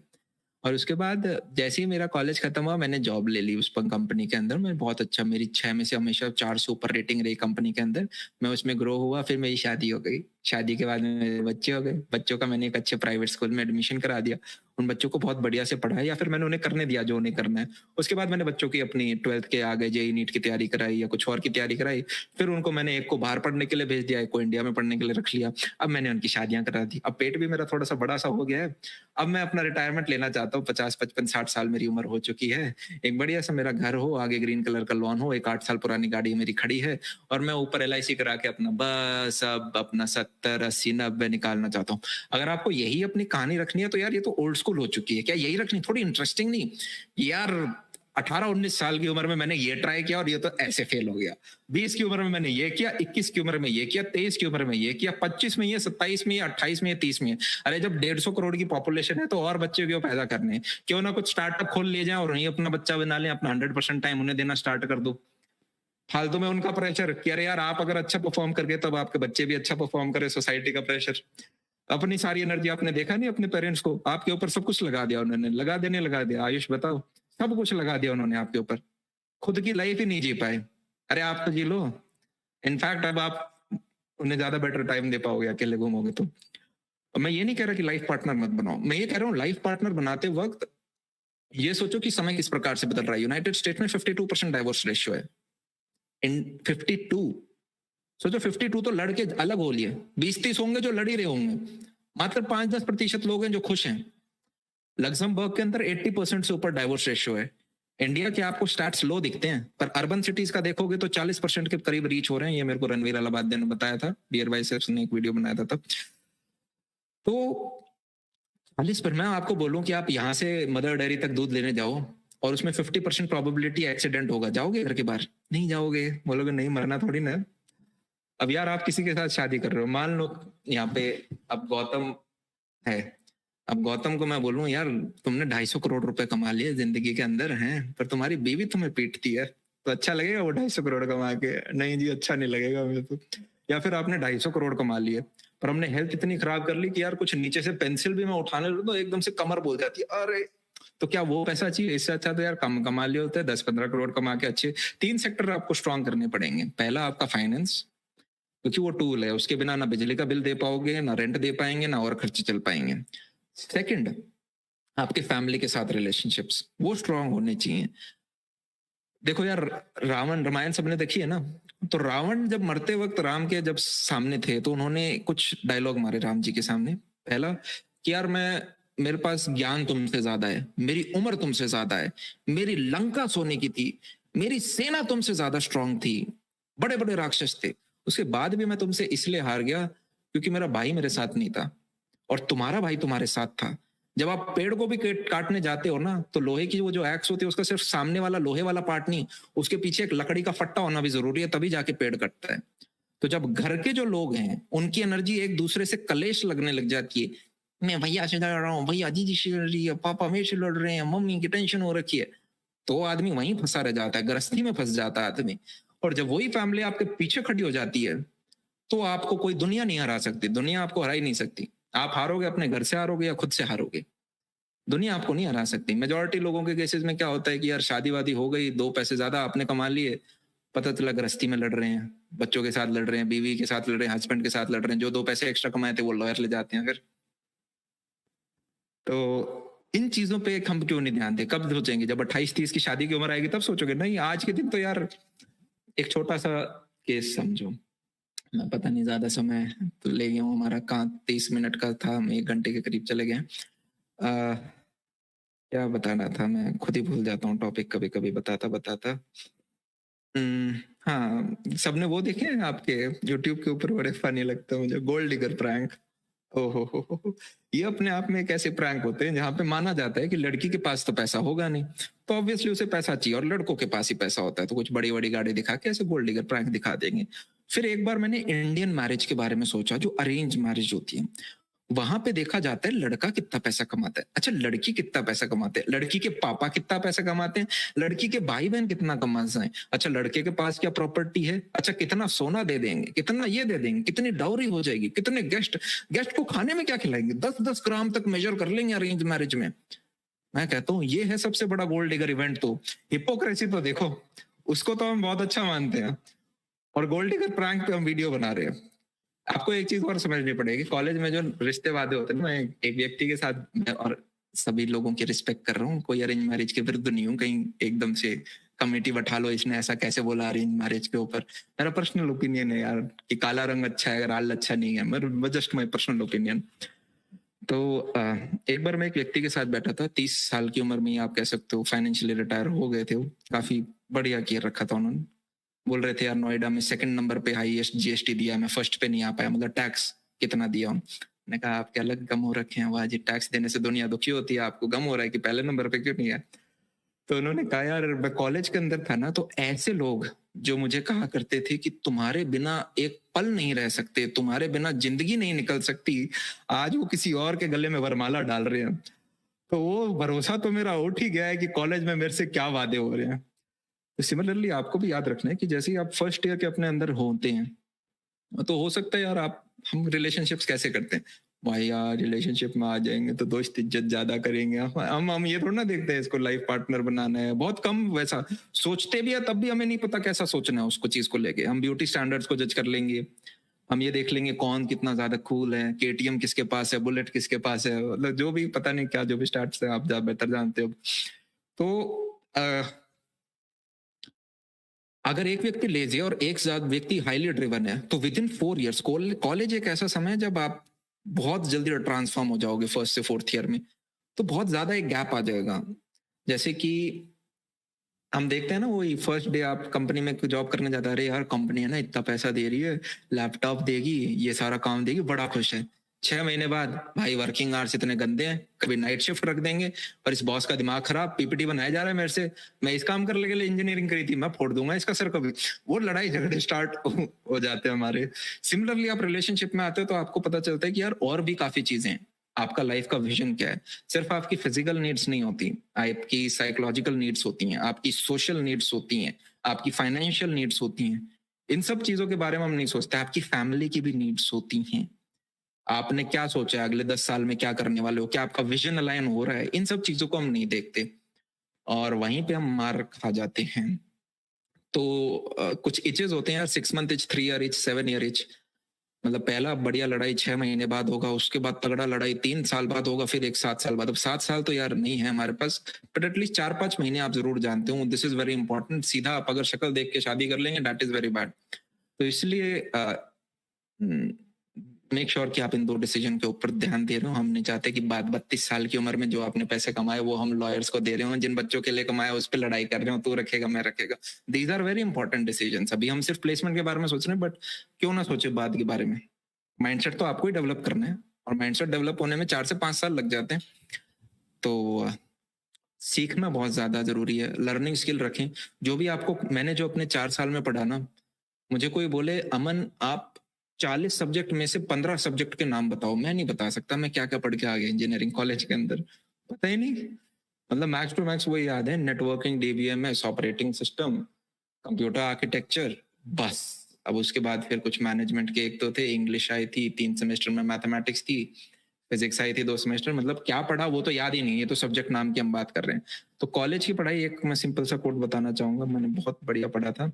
और उसके बाद जैसे ही मेरा कॉलेज खत्म हुआ, मैंने जॉब ले ली उस पर कंपनी के अंदर। मैं बहुत अच्छा, मेरी 6 में से हमेशा 4 से ऊपर रेटिंग रही कंपनी के अंदर। मैं उसमें ग्रो हुआ, फिर मेरी शादी हो गई, शादी के बाद मेरे बच्चे हो गए, बच्चों का मैंने एक अच्छे प्राइवेट स्कूल में एडमिशन करा दिया, उन बच्चों को बहुत बढ़िया से पढ़ाया, या फिर मैंने उन्हें करने दिया जो उन्हें करना है। उसके बाद मैंने बच्चों की अपनी 12th के आगे जेई नीट की तैयारी कराई या कुछ और की तैयारी कराई। फिर उनको मैंने एक को बाहर पढ़ने के लिए भेज दिया, एक को इंडिया में पढ़ने के लिए रख लिया। अब मैंने उनकी शादियां करा दी, अब पेट भी मेरा थोड़ा सा बड़ा सा हो गया है। अब मैं अपना रिटायरमेंट लेना चाहता हूँ, 50-55-60 साल मेरी उम्र हो चुकी है। एक बढ़िया सा मेरा घर हो, आगे ग्रीन कलर का लॉन हो, एक 8 साल पुरानी गाड़ी मेरी खड़ी है, और मैं ऊपर LIC करा के अपना बस अब अपना 70-80-90 निकालना चाहता हूँ। अगर आपको यही अपनी कहानी रखनी है तो यार ये तो ओल्ड स्कूल हो चुकी है। क्या यही रखनी, थोड़ी इंटरेस्टिंग नहीं यार। 18-19 साल की उम्र में मैंने ये ट्राई किया और ये तो ऐसे फेल हो गया। 20 की उम्र में मैंने ये किया, 21 की उम्र में ये किया, 23 की उम्र में ये किया, 25 में ये, 27 में ये, 28 में ये, 30 में ये। अरे जब 150 करोड़ की पॉपुलेशन है तो और बच्चे क्यों पैदा करने हैं? क्यों ना कुछ स्टार्टअप खोल ले जाए और वहीं अपना बच्चा बना लें, अपना 100% टाइम उन्हें देना स्टार्ट कर दो। फालतू में उनका प्रेशर कि अरे यार आप अगर अच्छा परफॉर्म कर गए तब आपके बच्चे भी अच्छा परफॉर्म करें, सोसाइटी का प्रेशर। अपनी सारी एनर्जी आपने देखा नहीं अपने पेरेंट्स को, आपके ऊपर सब कुछ लगा दिया उन्होंने, लगा दिया। आयुष बताओ, सब कुछ लगा दिया उन्होंने आपके ऊपर, खुद की लाइफ ही नहीं जी पाए। अरे आप तो जी लो। इनफैक्ट अब आप उन्हें ज्यादा बेटर टाइम दे पाओगे, अकेले घूमोगे तो। अब मैं ये नहीं कह रहा कि लाइफ पार्टनर मत बनाओ, मैं ये कह रहा हूँ लाइफ पार्टनर बनाते वक्त ये सोचो कि समय किस प्रकार से बदल रहा है। यूनाइटेड स्टेट में 52% डाइवोर्स रेशियो है। इन 52, सोचो 52 तो लड़के अलग हो लिए, 20-30 होंगे जो लड़ ही रहे होंगे, मात्र 5-10% लोग हैं जो खुश हैं। लग्जमबर्ग के अंदर 80% से ऊपर डाइवोर्स रेशियो है। इंडिया के आपको स्टैट्स लो दिखते हैं, पर अर्बन सिटीज का देखोगे तो 40% के करीब रीच हो रहे हैं। ये मेरे को रणवीर अलाहाबादी ने बताया था, डियर बाइसेप्स ने एक वीडियो बनाया था तब। तो 40 पर मैं आपको बोलूं कि आप यहाँ से मदर डेयरी तक दूध लेने जाओ और उसमें 50% प्रोबेबिलिटी एक्सीडेंट होगा, जाओगे घर के बाहर? नहीं जाओगे, बोलोगे नहीं मरना थोड़ी ना। अब यार आप किसी के साथ शादी कर रहे हो, मान लो यहाँ पे अब गौतम है, अब गौतम को मैं बोलूं यार तुमने 250 करोड़ रुपए कमा लिए जिंदगी के अंदर हैं, पर तुम्हारी बीवी तुम्हें पीटती है, तो अच्छा लगेगा वो 250 करोड़ कमा के? नहीं जी, अच्छा नहीं लगेगा हमें तो। या फिर आपने 250 करोड़ कमा लिए पर हमने हेल्थ इतनी खराब कर ली कि यार कुछ नीचे से पेंसिल भी मैं उठाने लगूं तो एकदम से कमर बोल जाती है, अरे तो क्या वो पैसा चाहिए? इससे अच्छा तो यार कम कमा लिए होते हैं, 10-15 करोड़ कमा के अच्छे 3 सेक्टर आपको स्ट्रॉन्ग करने पड़ेंगे। पहला आपका फाइनेंस, क्योंकि वो टूल है, उसके बिना ना बिजली का बिल दे पाओगे, ना रेंट दे पाएंगे, ना और खर्चे चल पाएंगे। सेकंड, आपके फैमिली के साथ रिलेशनशिप्स वो स्ट्रांग होने चाहिए। देखो यार, रावण रामायण सबने देखी है ना, तो रावण जब मरते वक्त राम के जब सामने थे तो उन्होंने कुछ डायलॉग मारे राम जी के सामने। पहला कि यार मेरे पास ज्ञान तुमसे ज्यादा है, मेरी उम्र तुमसे ज्यादा है, मेरी लंका सोने की थी, मेरी सेना तुमसे ज्यादा स्ट्रांग थी, बड़े बड़े राक्षस थे, उसके बाद भी मैं तुमसे इसलिए हार गया क्योंकि मेरा भाई मेरे साथ नहीं था और तुम्हारा भाई तुम्हारे साथ था। जब आप पेड़ को भी काटने जाते हो ना, तो लोहे की वो जो एक्स होती है उसका सिर्फ सामने वाला लोहे वाला पार्ट नहीं, उसके पीछे एक लकड़ी का फट्टा होना भी जरूरी है, तभी जाके पेड़ कटता है। तो जब घर के जो लोग हैं उनकी एनर्जी एक दूसरे से कलेश लगने लग जाती है, मैं भैया से लड़ रहा हूँ, भैया दीदी से लड़ रही है, पापा मेरे से लड़ रहे हैं, मम्मी की टेंशन हो रखी है, तो आदमी वहीं फंसा रह जाता है, गृहस्थी में फंस जाता है आदमी। और जब वही फैमिली आपके पीछे खड़ी हो जाती है तो आपको कोई दुनिया नहीं हरा सकती, दुनिया आपको हरा ही नहीं सकती। आप हारोगे अपने घर से हारोगे या खुद से हारोगे, दुनिया आपको नहीं हरा सकती। मेजोरिटी लोगों के केसेस में क्या होता है कि यार शादी वादी हो गई, 2 पैसे ज्यादा आपने कमा लिए, पता चला गृहस्थी में लड़ रहे हैं, बच्चों के साथ लड़ रहे हैं, बीवी के साथ लड़ रहे हैं, हस्बैंड के साथ लड़ रहे हैं, जो 2 पैसे एक्स्ट्रा कमाए थे वो लॉयर ले जाते हैं फिर। तो इन चीजों पे हम क्यों नहीं ध्यान दें? कब सोचेंगे? जब 28-30 की शादी की उम्र आएगी तब सोचोगे? नहीं, आज के दिन तो यार एक छोटा सा केस समझो, मैं पता नहीं ज्यादा समय तो ले गया हूँ, हमारा कहाँ 30 मिनट का था, हम 1 घंटे के करीब चले गए। क्या बताना था, मैं खुद ही भूल जाता हूँ टॉपिक कभी कभी बताता बताता। हाँ, सबने वो देखे हैं आपके यूट्यूब के ऊपर, बड़े फनी लगता है मुझे, गोल्ड डिगर प्रैंक। ओहो, ये अपने आप में एक ऐसे प्रैंक होते हैं जहाँ पे माना जाता है कि लड़की के पास तो पैसा होगा नहीं, तो ऑब्वियसली उसे पैसा चाहिए, और लड़कों के पास ही पैसा होता है, तो कुछ बड़ी बड़ी गाड़ी दिखा के ऐसे गोल्ड डिगर प्रैंक दिखा देंगे। फिर एक बार मैंने इंडियन मैरिज के बारे में सोचा, जो अरेंज मैरिज होती है, वहां पे देखा जाता है लड़का कितना पैसा कमाता है, अच्छा लड़की कितना पैसा कमाते हैं, लड़की के पापा कितना पैसा कमाते हैं, लड़की के भाई बहन कितना कमाते हैं, अच्छा लड़के के पास क्या प्रॉपर्टी है, अच्छा कितना सोना दे देंगे, कितना ये दे देंगे, कितनी डाउरी हो जाएगी, कितने गेस्ट गेस्ट को खाने में क्या खिलाएंगे, 10-10 ग्राम तक मेजर कर लेंगे अरेंज मैरिज में। मैं कहता हूँ ये है सबसे बड़ा गोल्ड डिगर इवेंट। तो हिपोक्रेसी तो देखो, उसको तो हम बहुत अच्छा मानते हैं, और गोल्ड डिगर प्रैंक पे हम वीडियो बना रहे हैं। आपको एक चीज और समझनी पड़ेगी, कॉलेज में जो रिश्ते वादे होते हैं ना, मैं एक व्यक्ति के साथ, मैं और सभी लोगों की रिस्पेक्ट कर रहा हूँ, कोई अरेंज मैरिज के विरुद्ध नहीं हूँ, कहीं एकदम से कमेटी बैठा लो इसने ऐसा कैसे बोला अरेंज मैरिज के ऊपर। मेरा पर्सनल ओपिनियन है यार कि काला रंग अच्छा है, लाल अच्छा नहीं है, मेरा जस्ट माई पर्सनल ओपिनियन। तो एक बार मैं एक व्यक्ति के साथ बैठा था, 30 साल की उम्र में ही आप कह सकते हो, फाइनेंशियली रिटायर हो गए थे वो, काफी बढ़िया केयर रखा था उन्होंने। बोल रहे थे यार नोएडा में 2nd नंबर पे हाईएस्ट जीएसटी दिया, मैं फर्स्ट पे नहीं आ पाया, मतलब टैक्स कितना दिया हूँ। मैंने कहा आपके अलग गम हो रखे हैं, वाह जी, टैक्स देने से दुनिया दुखी होती है, आपको गम हो रहा है कि पहले नंबर पे क्यों नहीं है? तो उन्होंने कहा यार मैं कॉलेज के अंदर था ना, तो ऐसे लोग जो मुझे कहा करते थे कि तुम्हारे बिना एक पल नहीं रह सकते, तुम्हारे बिना जिंदगी नहीं निकल सकती, आज वो किसी और के गले में वरमाला डाल रहे हैं। तो वो भरोसा तो मेरा उठ ही गया है कि कॉलेज में मेरे से क्या वादे हो रहे हैं। तो सिमिलरली आपको भी याद रखना है कि जैसे ही आप फर्स्ट ईयर के अपने अंदर होते हैं, तो हो सकता है यार हम रिलेशनशिप्स कैसे करते हैं, भाई यार रिलेशनशिप में आ जाएंगे तो दोस्त इज्जत ज्यादा करेंगे, हम ये थोड़ा ना देखते हैं इसको लाइफ पार्टनर बनाना है, बहुत कम वैसा सोचते भी है, तब भी हमें नहीं पता कैसा सोचना है उसको चीज को लेके। हम ब्यूटी स्टैंडर्ड्स को जज कर लेंगे, हम ये देख लेंगे कौन कितना ज्यादा कूल है, केटीएम किसके पास है, बुलेट किसके पास है, मतलब जो भी पता नहीं क्या, जो भी स्टार्ट है आप बेहतर जानते हो। तो अगर एक व्यक्ति लेजी है और एक व्यक्ति हाईली ड्रिवन है, तो विद इन 4 ईयर्स, कॉलेज एक ऐसा समय है जब आप बहुत जल्दी ट्रांसफॉर्म हो जाओगे 1st से 4th ईयर में, तो बहुत ज्यादा एक गैप आ जाएगा। जैसे कि हम देखते हैं ना, वही फर्स्ट डे आप कंपनी में जॉब करने जाता है, अरे यार कंपनी है ना इतना पैसा दे रही है, लैपटॉप देगी, ये सारा काम देगी, बड़ा खुश है। 6 महीने बाद भाई वर्किंग आवर्स इतने गंदे हैं, कभी नाइट शिफ्ट रख देंगे, और इस बॉस का दिमाग खराब, पीपीटी बनाया जा रहा है मेरे से, मैं इस काम करने के लिए इंजीनियरिंग करी थी, मैं फोड़ दूंगा इसका सर कभी। वो लड़ाई झगड़े स्टार्ट हो जाते हैं हमारे। सिमिलरली आप रिलेशनशिप में आते हो तो आपको पता चलता है कि यार और भी काफी चीजें हैं। आपका लाइफ का विजन क्या है। सिर्फ आपकी फिजिकल नीड्स नहीं होती, आपकी साइकोलॉजिकल नीड्स होती हैं, आपकी सोशल नीड्स होती हैं, आपकी फाइनेंशियल नीड्स होती हैं। इन सब चीजों के बारे में हम नहीं सोचते। आपकी फैमिली की भी नीड्स होती हैं। आपने क्या सोचा है अगले 10 साल में क्या करने वाले हो, क्या आपका विजन अलाइन हो रहा है, इन सब चीजों को हम नहीं देखते और वहीं पे हम मार खा जाते हैं। तो कुछ इचेस होते हैं यार, 6 month etch, 3 year etch, 7 year etch. मतलब पहला बढ़िया लड़ाई 6 महीने बाद होगा, उसके बाद तगड़ा लड़ाई 3 साल बाद होगा, फिर एक 7 साल बाद। अब 7 साल तो यार नहीं है हमारे पास, बट एटलीस्ट 4-5 महीने आप जरूर जानते हो। This is very important. सीधा आप अगर शक्ल देख के शादी कर लेंगे, दैट इज वेरी बैड। तो इसलिए मेक श्योर कि आप इन 2 डिसीजन के ऊपर ध्यान दे रहे हो। हम नहीं चाहते कि बात 32 साल की उम्र में जो आपने पैसे कमाए वो हम लॉयर्स को दे रहे हो, जिन बच्चों के लिए कमाए उस पर लड़ाई कर रहे हो, तू रखेगा मैं रखेगा। These are very important decision. अभी हम सिर्फ प्लेसमेंट के बारे में सोच रहे हैं, बट क्यों ना सोचे बाद के बारे में। माइंडसेट तो आपको ही डेवलप करना है और माइंडसेट डेवलप होने में 4 से 5 साल लग जाते हैं। तो सीखना बहुत ज्यादा जरूरी है। लर्निंग स्किल रखें। जो भी आपको, मैंने जो अपने 4 साल में पढ़ा ना, मुझे कोई बोले अमन आप 40 सब्जेक्ट में से 15 सब्जेक्ट के नाम बताओ, मैं नहीं बता सकता मैं क्या क्या पढ़ के आ गया इंजीनियरिंग कॉलेज के अंदर, पता ही नहीं। मतलब मैक्स टू मैक्स वही याद है, networking, DBMS, operating system, computer architecture, बस। अब उसके बाद फिर कुछ मैनेजमेंट के एक तो थे, इंग्लिश आई थी 3 सेमेस्टर में, मैथमेटिक्स थी, फिजिक्स आई थी 2 सेमेस्टर। मतलब क्या पढ़ा वो तो याद ही नहीं, ये तो सब्जेक्ट नाम की हम बात कर रहे हैं। तो कॉलेज की पढ़ाई, एक मैं सिंपल सा कोट बताना चाहूंगा, मैंने बहुत बढ़िया पढ़ा था।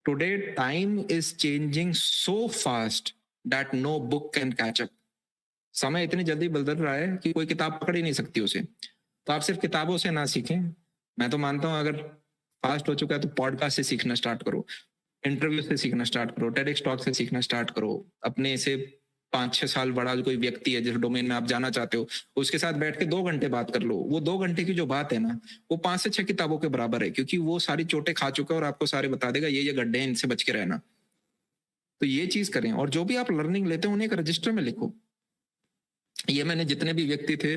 Today time is changing so fast that no book can catch up. समय इतनी जल्दी बदल रहा है कि कोई किताब पकड़ ही नहीं सकती उसे। तो आप सिर्फ किताबों से ना सीखें। मैं तो मानता हूं अगर फास्ट हो चुका है तो पॉडकास्ट से सीखना स्टार्ट करो, इंटरव्यू से सीखना स्टार्ट करो, टेडेक्स टॉक से सीखना स्टार्ट करो। अपने से 5-6 साल बड़ा कोई व्यक्ति है जिस डोमेन में आप जाना चाहते हो, उसके साथ बैठ के 2 घंटे बात कर लो। वो 2 घंटे की जो बात है ना, वो 5 से 6 किताबों के बराबर है, क्योंकि वो सारी चोटें खा चुका है और आपको सारे बता देगा ये गड्ढे हैं, इनसे बच के रहना। तो ये चीज करें। और जो भी आप लर्निंग लेते हो उन्हें एक रजिस्टर में लिखो। ये मैंने जितने भी व्यक्ति थे,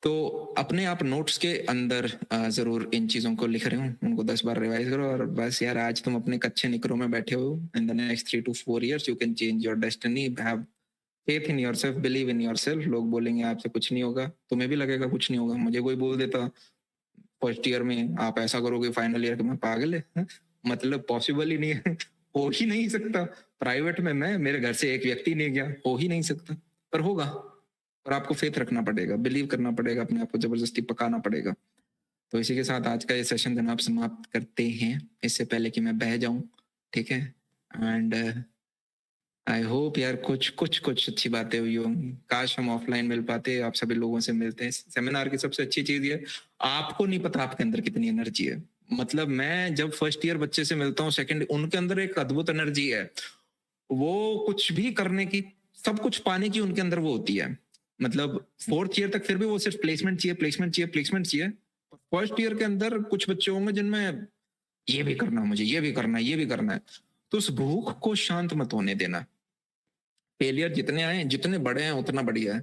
तो अपने आप नोट्स के अंदर जरूर इन चीजों को लिख रहे हो, उनको 10 बार रिवाइज करो। और बस यार, आज तुम अपने कच्चे निकरों में बैठे हो। In the next 3 to 4 years you can change your destiny. Have faith in yourself, believe in yourself. लोग बोलेंगे आपसे कुछ नहीं होगा, तुम्हें भी लगेगा कुछ नहीं होगा। मुझे कोई बोल देता फर्स्ट ईयर में आप ऐसा करोगे, फाइनल ईयर में पागल है, मतलब पॉसिबल ही नहीं है, हो ही नहीं सकता। प्राइवेट में मैं, मेरे घर से एक व्यक्ति नहीं गया, हो ही नहीं सकता, पर होगा। और आपको फेथ रखना पड़ेगा, बिलीव करना पड़ेगा, अपने आप को जबरदस्ती पकाना पड़ेगा। तो इसी के साथ आज का ये सेशन जनाब समाप्त करते हैं, इससे पहले कि मैं बह जाऊं, ठीक है। एंड आई होप यार कुछ अच्छी बातें हुई होंगी। काश हम ऑफलाइन मिल पाते, आप सभी लोगों से मिलते हैं। सेमिनार की सबसे अच्छी चीज ये, आपको नहीं पता आपके अंदर कितनी एनर्जी है। मतलब मैं जब फर्स्ट ईयर बच्चे से मिलता हूँ, सेकंड, उनके अंदर एक अद्भुत एनर्जी है। वो कुछ भी करने की, सब कुछ पाने की उनके अंदर वो होती है। मतलब 4th ईयर तक फिर भी वो सिर्फ प्लेसमेंट चाहिए, प्लेसमेंट चाहिए, प्लेसमेंट चाहिए। फर्स्ट ईयर के अंदर कुछ बच्चे होंगे जिनमें ये भी करना है मुझे, ये भी करना है, ये भी करना है। तो उस भूख को शांत मत होने देना। फेलियर जितने आए, जितने बड़े हैं उतना बढ़िया है।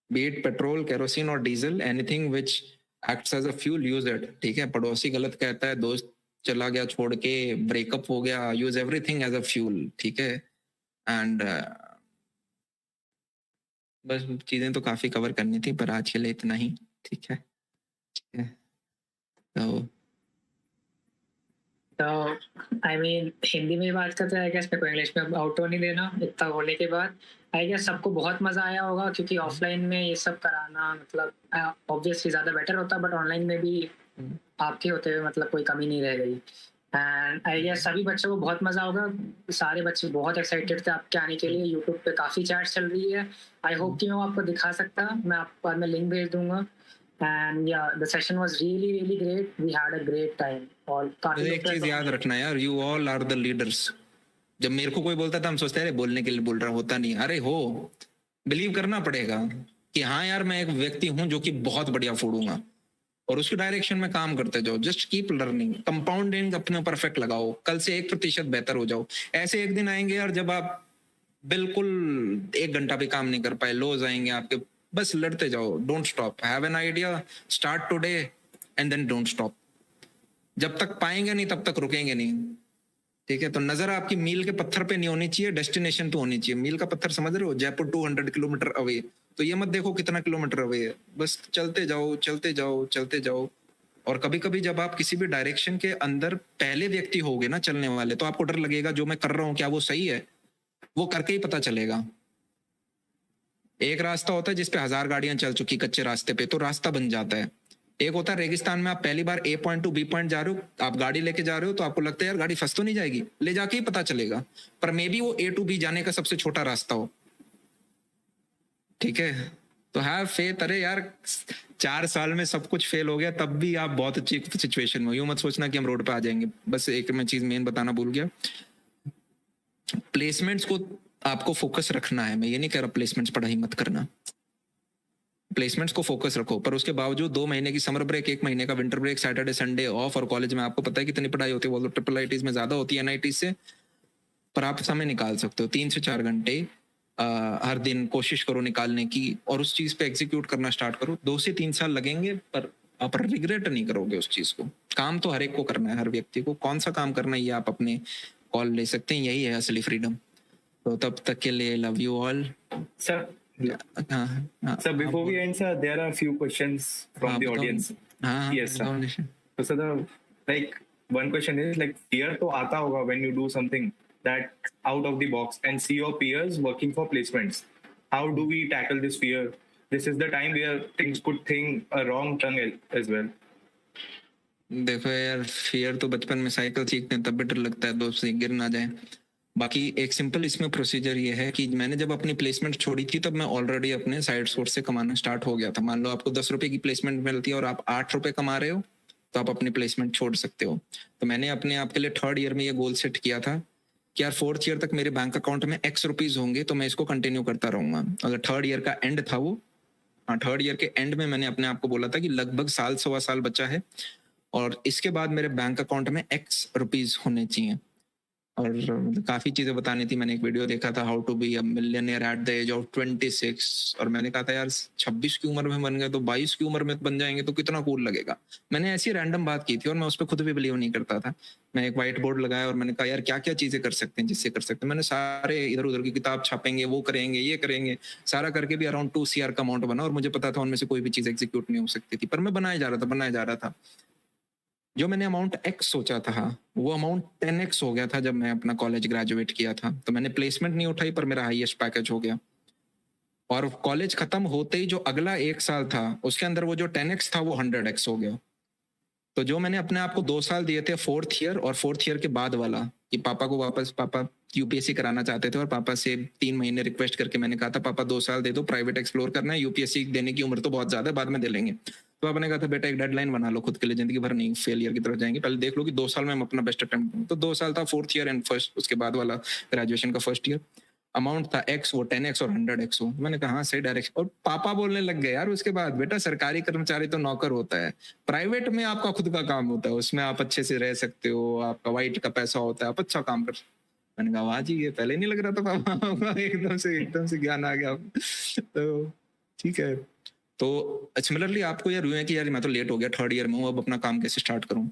बीट पेट्रोल, केरोसिन और diesel, anything which acts as a fuel, use it. ठीक है, पड़ोसी गलत कहता है, दोस्त चला गया छोड़ के, ब्रेकअप हो गया, use everything as a fuel. ठीक है। एंड बस चीजें तो काफी कवर करनी थी, पर आज के लिए इतना ही। ठीक है, ठीक है। तो तो आई मीन हिंदी में ही बात करते हैं, आई गेस मेरे को इंग्लिश में आउटरो नहीं देना। इतना होने के बाद आई गेस सबको बहुत मजा आया होगा, क्योंकि ऑफलाइन में ये सब कराना मतलब ऑब्वियसली ज्यादा बेटर होता, बट ऑनलाइन में भी आपके होते हुए मतलब कोई कमी नहीं रह गई। एंड आई गेस सभी बच्चों को बहुत मजा होगा। सारे बच्चे बहुत एक्साइटेड थे आपके आने के लिए। यूट्यूब पे काफी चैट चल रही है। आई होप कि मैं आपको दिखा सकता, मैं आपको बाद में लिंक भेज दूंगा। And yeah, the session was really great. We had a great time. और काफी एक चीज याद रखना यार, you all are the leaders. जब मेरे को कोई बोलता था, हम सोचते हैं बोलने के लिए बोल रहा, होता नहीं। अरे हो, बिलीव करना पड़ेगा कि हाँ यार, मैं एक व्यक्ति हूं जो कि बहुत बढ़िया फोड़ूंगा, और उसके डायरेक्शन में काम करते जाओ। जस्ट कीप लर्निंग, कंपाउंडिंग अपने ऊपर इफेक्ट लगाओ, कल से 1% बेहतर हो जाओ। ऐसे एक दिन आएंगे यार जब आप बिल्कुल 1 घंटा भी काम नहीं कर पाए, लोज आएंगे आपके। बस लड़ते जाओ, don't stop. Have an idea, start today and then don't stop. जब तक पाएंगे नहीं तब तक रुकेंगे नहीं। ठीक है, तो नजर आपकी मील के पत्थर पे नहीं होनी चाहिए, डेस्टिनेशन पे होनी चाहिए। मील का पत्थर समझ रहे हो, जयपुर 200 किलोमीटर अवे, तो ये मत देखो कितना किलोमीटर अवे है, बस चलते जाओ चलते जाओ चलते जाओ। और कभी कभी जब आप किसी भी डायरेक्शन के अंदर पहले व्यक्ति होगे ना चलने वाले, तो आपको डर लगेगा जो मैं कर रहा हूँ क्या वो सही है, वो करके ही पता चलेगा। एक रास्ता होता है जिसपे 1000 गाड़ियां चल चुकी कच्चे रास्ते पे, तो रास्ता बन जाता है। एक होता है रेगिस्तान में, आप पहली बार ए पॉइंट टू बी पॉइंट जा रहे हो, आप गाड़ी लेके जा रहे हो, तो आपको लगता है यार गाड़ी फंस तो नहीं जाएगी, ले जाके ही पता चलेगा, पर मे बी वो ए टू बी जाने का सबसे छोटा रास्ता हो। ठीक है, तो हैव फेथ। अरे यार 4 साल में सब कुछ फेल हो गया, तब भी आप बहुत अच्छी सिचुएशन में हो। यूं मत सोचना कि हम रोड पे आ जाएंगे। बस एक मैं चीज मेन बताना भूल गया, प्लेसमेंट्स को आपको फोकस रखना है। मैं ये नहीं कह रहा प्लेसमेंट्स पढ़ाई मत करना, प्लेसमेंट्स को फोकस रखो, पर उसके बावजूद 2 महीने की समर ब्रेक, 1 महीने का winter break, Saturday Sunday off, और कॉलेज में आपको पता है कितनी पढ़ाई होती है, वो ट्रिपल आईटीज में ज्यादा होती है एनआईटी से, पर आप समय निकाल सकते हो 3 से 4 घंटे हर दिन, कोशिश करो निकालने की, और उस चीज पे एग्जीक्यूट करना स्टार्ट करो। 2 से 3 साल लगेंगे, पर आप रिग्रेट नहीं करोगे उस चीज को। काम तो हर एक को करना है, हर व्यक्ति को, कौन सा काम करना है ये आप अपने कॉल ले सकते हैं, यही है असली फ्रीडम। तो तब तक के लिए लव यू ऑल। Sir, हाँ sir, before we end, sir, there are a few questions from the बताओ। audience. हाँ Yes, sir. बताओ Neesham. So, sir, like one question is like fear तो आता होगा when you do something that out of the box and see your peers working for placements. How do we tackle this fear? This is the time where things could think a wrong turn as well. देखो यार, fear तो बचपन में cycle सीखते हैं तब भी डर लगता है दोस्त से गिर ना जाए। बाकी एक सिंपल इसमें प्रोसीजर ये है कि मैंने जब अपनी प्लेसमेंट छोड़ी थी, तब मैं ऑलरेडी अपने साइड सोर्स से कमाना स्टार्ट हो गया था। मान लो आपको 10 रुपए की प्लेसमेंट मिलती है और आप 8 रुपए कमा रहे हो, तो आप अपनी प्लेसमेंट छोड़ सकते हो। तो मैंने अपने आप के लिए 3rd ईयर में ये गोल सेट किया था कि यार 4th ईयर तक मेरे बैंक अकाउंट में X रुपीज होंगे, तो मैं इसको कंटिन्यू करता रहूंगा। अगर 3rd ईयर का एंड था वो, हाँ 3rd ईयर के एंड में मैंने अपने आप को बोला था कि लगभग साल सवा साल बचा है, और इसके बाद मेरे बैंक अकाउंट में X रुपीज होने चाहिए। और काफी चीजें बतानी थी। मैंने एक वीडियो देखा था, how to be a millionaire at the age of 26, और मैंने कहा था यार 26 की उम्र में बन गए तो 22 की उम्र में बन जाएंगे तो कितना कूल लगेगा। मैंने ऐसी रैंडम बात की थी और मैं उस पर खुद भी बिलीव नहीं करता था। मैं एक व्हाइट बोर्ड लगाया और मैंने कहा यार क्या क्या चीजें कर सकते हैं जिससे कर सकते हैं। मैंने सारे इधर उधर की किताब छापेंगे, वो करेंगे, ये करेंगे, सारा करके भी अराउंड 2 CR का अमाउंट बना, और मुझे पता था उनमें से कोई भी चीज एग्जीक्यूट नहीं हो सकती थी, पर मैं बनाया जा रहा था। जो मैंने अमाउंट X सोचा था वो अमाउंट 10X हो गया था जब मैं अपना कॉलेज ग्रेजुएट किया था। तो मैंने प्लेसमेंट नहीं उठाई, पर मेरा हाईएस्ट पैकेज हो गया। और कॉलेज खत्म होते ही जो अगला 1 साल था उसके अंदर वो जो 10X था वो 100X हो गया। तो जो मैंने अपने आप को 2 साल दिए थे 4th ईयर और 4th ईयर के बाद वाला, कि पापा यूपीएससी कराना चाहते थे, और पापा से 3 महीने रिक्वेस्ट करके मैंने कहा था पापा 2 साल दे दो, प्राइवेट एक्सप्लोर करना है, यूपीएससी देने की उम्र तो बहुत ज्यादा है, बाद में दे लेंगे। तो आपने कहा था बेटा एक डेडलाइन बना लो खुद के लिए, जिंदगी भर नहीं फेलियर की तरफ जाएंगे, पहले देख लो कि 2 साल में हम अपना बेस्ट अटेम्प्ट करूँ। तो 2 साल था 4th ईयर एंड फर्स्ट, उसके बाद वाला ग्रेजुएशन का 1st ईयर। अमाउंट था X, वो 10X और 100X हो। मैंने कहा हाँ सही डायरेक्शन। और पापा बोलने लग गए यार उसके बाद, बेटा सरकारी कर्मचारी तो नौकर होता है, प्राइवेट में आपका खुद का काम होता है, उसमें आप अच्छे से रह सकते हो, आपका वाइट का पैसा होता है, आप अच्छा काम कर सकते हो। मैंने कहा वाह जी, ये पहले नहीं लग रहा था पापा एकदम से ज्ञान आ गया। तो ठीक है, तो सिमिलरली आपको यार हुआ है कि यार मैं तो लेट हो गया, 3rd ईयर में हूँ, अब अपना काम कैसे स्टार्ट करूँ।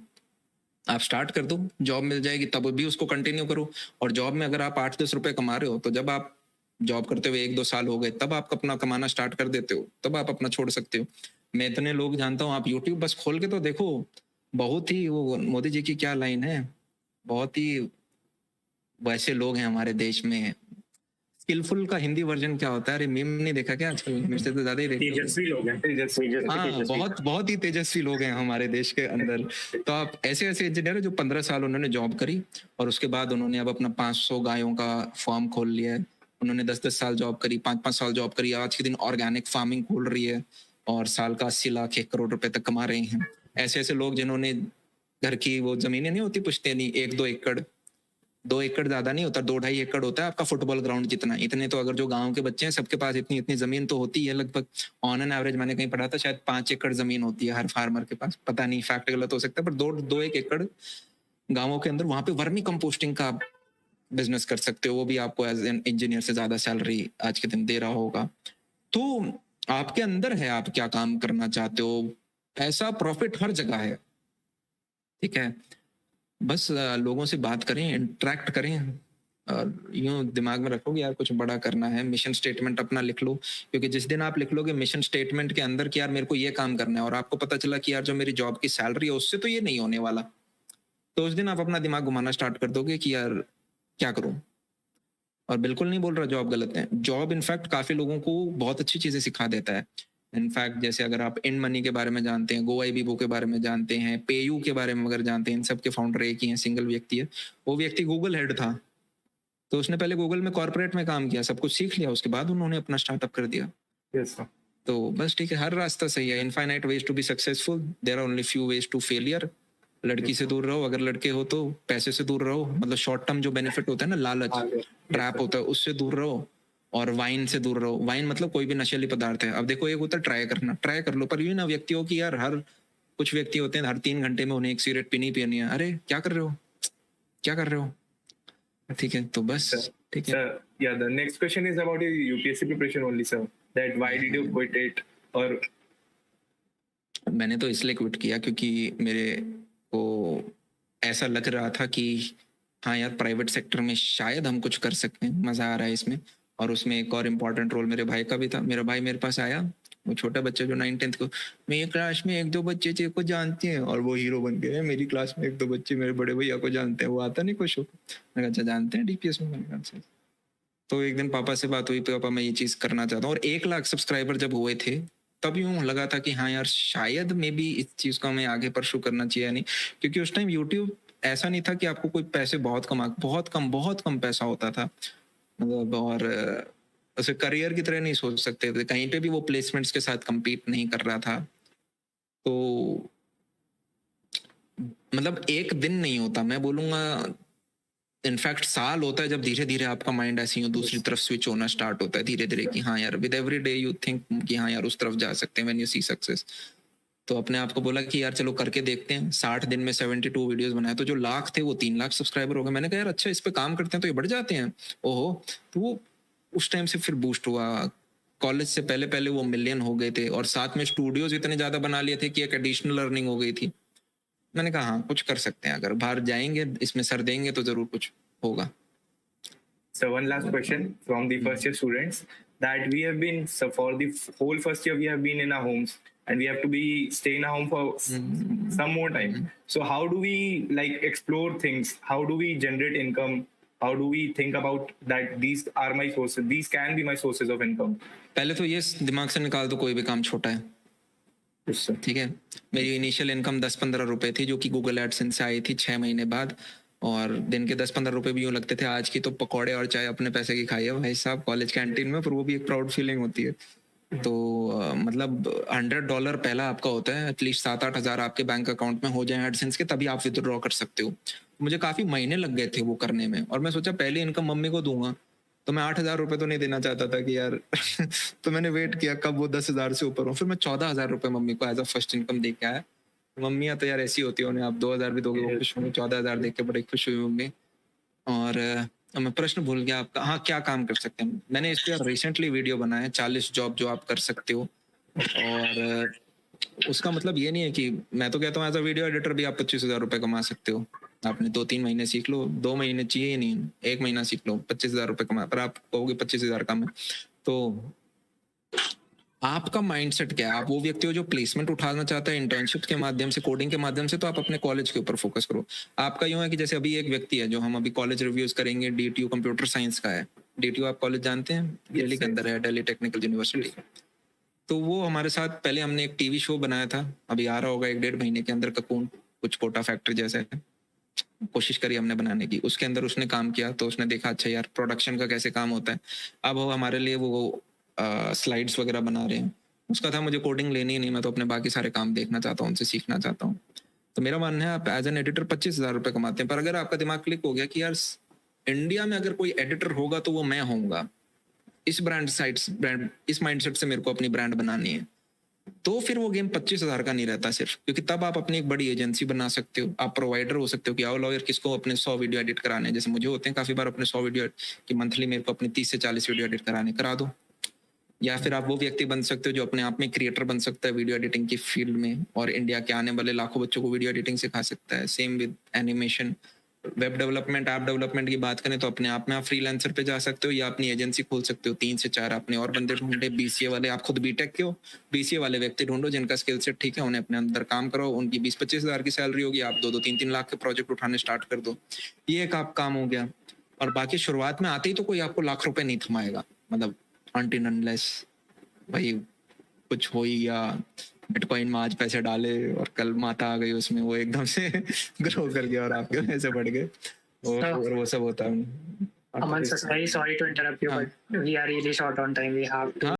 आप स्टार्ट कर दो, जॉब मिल जाएगी तब भी उसको कंटिन्यू करो। और जॉब में अगर आप 8-10 रुपए कमा रहे हो, तो जब आप जॉब करते हुए 1-2 साल हो गए तब आप अपना कमाना स्टार्ट कर देते हो, तब आप अपना छोड़ सकते हो। मैं इतने लोग जानता हूँ, आप यूट्यूब बस खोल के तो देखो, बहुत ही वो मोदी जी की क्या लाइन है, बहुत ही वैसे लोग हैं हमारे देश में। स्किलफुल का हिंदी वर्जन क्या होता है? अरे मीम नहीं देखा क्या आजकल? मेरे से तो ज्यादा ही देखते हो। तेजस्वी लोग हैं, हाँ, बहुत बहुत ही तेजस्वी लोग हैं हमारे देश के अंदर। तो आप ऐसे ऐसे इंजीनियर जो 15 साल उन्होंने जॉब करी, और उसके बाद उन्होंने अब अपना 500 गायों का फार्म खोल लिया है। उन्होंने 10-10 साल जॉब करी, 5-5 साल जॉब करी, आज के दिन ऑर्गेनिक फार्मिंग खोल रही है, और साल का 80 लाख 1 करोड़ रुपए तक कमा रहे हैं। ऐसे ऐसे लोग जिन्होंने घर की वो जमीनें नहीं होती पुश्तैनी, 1-2 एकड़, 2 एकड़ ज्यादा नहीं होता, 2-2.5 एकड़ होता है आपका फुटबॉल ग्राउंड जितना। इतने तो अगर जो गांव के बच्चे हैं सबके पास इतनी इतनी जमीन तो होती है, लगभग ऑन एन एवरेज मैंने कहीं पढ़ा था शायद 5 एकड़ जमीन होती है हर फार्मर के पास, पता नहीं फैक्ट गलत हो सकता है, पर 2-1 एकड़ गाँवों के अंदर, वहां पे वर्मी कंपोस्टिंग का बिजनेस कर सकते हो। वो भी आपको एज एन इंजीनियर से ज्यादा सैलरी आज के दिन दे रहा होगा। तो आपके अंदर है, आप क्या काम करना चाहते हो, ऐसा प्रॉफिट हर जगह है। ठीक है, बस लोगों से बात करें, इंटरेक्ट करें, और यूं दिमाग में रखोगे यार कुछ बड़ा करना है, मिशन स्टेटमेंट अपना लिख लो, क्योंकि जिस दिन आप लिख लोगे मिशन स्टेटमेंट के अंदर कि यार मेरे को ये काम करना है, और आपको पता चला कि यार जो मेरी जॉब की सैलरी है उससे तो ये नहीं होने वाला, तो उस दिन आप अपना दिमाग घुमाना स्टार्ट कर दोगे कि यार क्या करूं। और बिल्कुल नहीं बोल रहा जॉब गलत है, जॉब इनफैक्ट काफी लोगों को बहुत अच्छी चीजें सिखा देता है। इनफैक्ट जैसे अगर आप इन मनी के बारे में जानते हैं, GoIbibo के बारे में जानते हैं, पेयू के बारे में अगर जानते हैं, इन सब के फाउंडर एक ही हैं, सिंगल व्यक्ति है। वो व्यक्ति गूगल हेड था, तो उसने पहले गूगल में कॉर्पोरेट में काम किया, सब कुछ सीख लिया, उसके बाद उन्होंने अपना स्टार्टअप कर दिया। Yes, sir. तो बस ठीक है, हर रास्ता सही है। Infinite ways to be successful, there are only few ways to failure. लड़की से दूर रहो, अगर लड़के हो तो पैसे से दूर रहो, मतलब शॉर्ट टर्म जो बेनिफिट होता है ना, लालच ट्रैप होता है, उससे दूर रहो। और वाइन से दूर रहो। वाइन मतलब कोई भी नशीली पदार्थ है। अब देखो एक होता है ट्राई करना, ट्राई कर लो, पर यूं ना व्यक्ति हो कि यार हर कुछ व्यक्ति होते हैं हर 3 घंटे में उन्हें एक सिगरेट पीनी है, अरे क्या कर रहे हो, क्या कर रहे हो, ठीक है, तो बस ठीक है। Sir, yeah, the next question is about your UPSC preparation only, sir. That why did you quit it? Or मैंने तो इसलिए क्विट किया क्योंकि मेरे को ऐसा लग रहा था कि हाँ यार प्राइवेट सेक्टर में शायद हम कुछ कर सकते हैं, मजा आ रहा है इसमें। और उसमें एक और इम्पोर्टेंट रोल मेरे भाई का भी था। मेरा भाई मेरे पास आया, वो छोटा बच्चा जो 9th-10th को, मेरी क्लास में 1-2 बच्चे को जानते हैं, और वो हीरो बन गए। मेरी क्लास में 1-2 बच्चे मेरे बड़े भैया को जानते हैं, वो आता नहीं खुश होकर। मैंने कहा अच्छा जानते हैं DPS में, मैंने कहा अच्छा। तो एक दिन पापा से बात हुई, पापा मैं ये चीज़ करना चाहता हूँ। और 1 लाख सब्सक्राइबर जब हुए थे तब यूं लगा था कि हाँ यार शायद मे बी इस चीज़ को हमें आगे परस्यू करना चाहिए नहीं, क्योंकि उस टाइम यूट्यूब ऐसा नहीं था कि आपको कोई पैसे बहुत कम पैसा होता था, मतलब। और उसे करियर की तरह नहीं सोच सकते थे, कहीं पे भी वो प्लेसमेंट्स के साथ compete नहीं कर रहा था। तो मतलब एक दिन नहीं होता, मैं बोलूँगा इनफैक्ट साल होता है, जब धीरे धीरे आपका माइंड ऐसी ही दूसरी तरफ स्विच होना स्टार्ट होता है धीरे धीरे कि हाँ यार with every day you think कि हाँ यार उस तरफ जा सकते हैं, व्हेन यू सी सक्सेस। तो अपने आप को बोला कि यार चलो करके देखते हैं। 60 दिन में 72 वीडियोस बनाए, तो जो लाख थे वो 3 लाख सब्सक्राइबर हो गए। मैंने कहा यार अच्छा इस पे काम करते हैं तो ये बढ़ जाते हैं, ओहो। तो वो उस टाइम से फिर बूस्ट हुआ। कॉलेज से पहले पहले वो मिलियन हो गए थे, और साथ में स्टूडियोज इतने ज्यादा बना लिए थे कि एक एडिशनल अर्निंग हो गई थी। मैंने कहा हाँ कुछ कर सकते हैं, अगर बाहर जाएंगे इसमें सर देंगे तो जरूर कुछ होगा। so one last question from the first year students, that we have been, so for the whole first year we have been in our homes and we have to be stay in our home for some more time. So how do we like explore things? How do we generate income? How do we think about that these are my sources, these can be my sources of income? पहले तो ये दिमाग से निकाल दो कोई भी काम छोटा है, Yes, sir. ठीक है। मेरी इनिशियल इनकम 10-15 रुपए थी, जो कि गूगल एडसेंस से आई थी 6 महीने बाद। और दिन के 10-15 रुपए भी यूँ लगते थे आज की तो पकौड़े और चाय अपने पैसे की खाई है भाई साहब कॉलेज कैंटीन में, पर वो भी एक प्राउड फीलिंग होती है। तो मतलब $100 पहला आपका होता है, एटलीस्ट 7-8 हज़ार आपके बैंक अकाउंट में हो जाए एडसेंस के, तभी आप विथड्रॉ कर सकते हो। मुझे काफ़ी महीने लग गए थे वो करने में, और मैं सोचा पहली इनकम मम्मी को दूंगा, तो मैं 8,000 रुपये तो नहीं देना चाहता था कि यार तो मैंने वेट किया कब वो 10,000 से ऊपर हो, फिर मैं 14,000 रुपये मम्मी को एज अ फर्स्ट इनकम दे के आया। मम्मियाँ तो यार ऐसी होती है, उन्हें आप 2,000 भी दोगे वो खुश होंगे, 14,000 देख के बड़े खुश हुई मम्मी। और मैं प्रश्न भूल गया आपका, हाँ क्या काम कर सकते हैं। मैंने इस पर रिसेंटली वीडियो बनाया 40 जॉब जो आप कर सकते हो। और उसका मतलब ये नहीं है कि मैं तो कहता हूँ एज अ वीडियो एडिटर भी आप 25,000 रुपये कमा सकते हो। आपने 2-3 महीने सीख लो, 2 महीने चाहिए ही नहीं, 1 महीना सीख लो, 25,000 रुपये कमा। पर आप कहोगे 25,000 कम है, तो आपका माइंडसेट क्या है। आप वो व्यक्ति हो जो प्लेसमेंट उठाना चाहता है इंटर्नशिप के माध्यम से, कोडिंग के माध्यम से, तो आप अपने कॉलेज के ऊपर फोकस करो। आपका यूं है कि जैसे अभी एक व्यक्ति है जो हम अभी कॉलेज रिव्यूज करेंगे, DTU कंप्यूटर साइंस का है। DTU आप कॉलेज जानते हैं, दिल्ली के अंदर है, दिल्ली टेक्निकल यूनिवर्सिटी। तो वो हमारे साथ पहले हमने एक टीवी शो बनाया था, अभी आ रहा होगा 1-1.5 महीने के अंदर, ककून, कुछ कोटा फैक्ट्री जैसा है, कोशिश करी हमने बनाने की। उसके अंदर उसने काम किया, तो उसने देखा अच्छा यार प्रोडक्शन का कैसे काम होता है। अब वो हमारे लिए वो स्लाइड्स वगैरह बना रहे हैं। उसका था मुझे कोडिंग लेनी ही नहीं, मैं तो अपने बाकी सारे काम देखना चाहता हूँ, उनसे सीखना चाहता हूँ। तो मेरा मानना है आप एज एन एडिटर 25,000 रुपये कमाते हैं, पर अगर आपका दिमाग क्लिक हो गया कि यार इंडिया में अगर कोई एडिटर होगा तो वो मैं होऊंगा, इस इस माइंडसेट से मेरे को अपनी ब्रांड बनानी है, तो फिर वो गेम 25,000 का नहीं रहता सिर्फ, क्योंकि तब आप अपनी एक बड़ी एजेंसी बना सकते हो। आप प्रोवाइडर हो सकते हो कि आओ लॉयर किसको अपने 100 वीडियो एडिट कराने हैं, जैसे मुझे होते हैं काफी बार अपने 100 वीडियो कि मंथली मेरे को अपने 30 से 40 वीडियो एडिट करा दो। या फिर आप वो व्यक्ति बन सकते हो जो अपने आप में क्रिएटर बन सकता है वीडियो एडिटिंग की फील्ड में और इंडिया के आने वाले लाखों बच्चों को वीडियो एडिटिंग सिखा सकता है। Same with animation, web development, app development की बात करें तो अपने आप में आप फ्रीलांसर पे जा सकते हो या अपनी एजेंसी खोल सकते हो। 3 से 4 अपने और बंदे ढूंढे, बीसीए वाले, आप खुद बीटेक के हो, बीसीए वाले व्यक्ति ढूंढो जिनका स्किल सेट ठीक है, उन्हें अपने अंदर काम करो, उनकी 20-25 हज़ार की सैलरी होगी, आप 2-2 3-3 लाख के प्रोजेक्ट उठाने स्टार्ट कर दो। ये एक आप काम हो गया। और बाकी शुरुआत में आते ही तो कोई आपको लाख रुपए नहीं थमाएगा, मतलब अनटिल अनलेस भाई कुछ हो ही गया, बिटकॉइन में आज पैसे डाले और कल माता आ गई उसमें, वो एकदम से ग्रो कर गया और आपके पैसे बढ़ गए और वो सब होता है। Aman, sir, very sorry to interrupt you, हाँ। but we are really short on time. We have to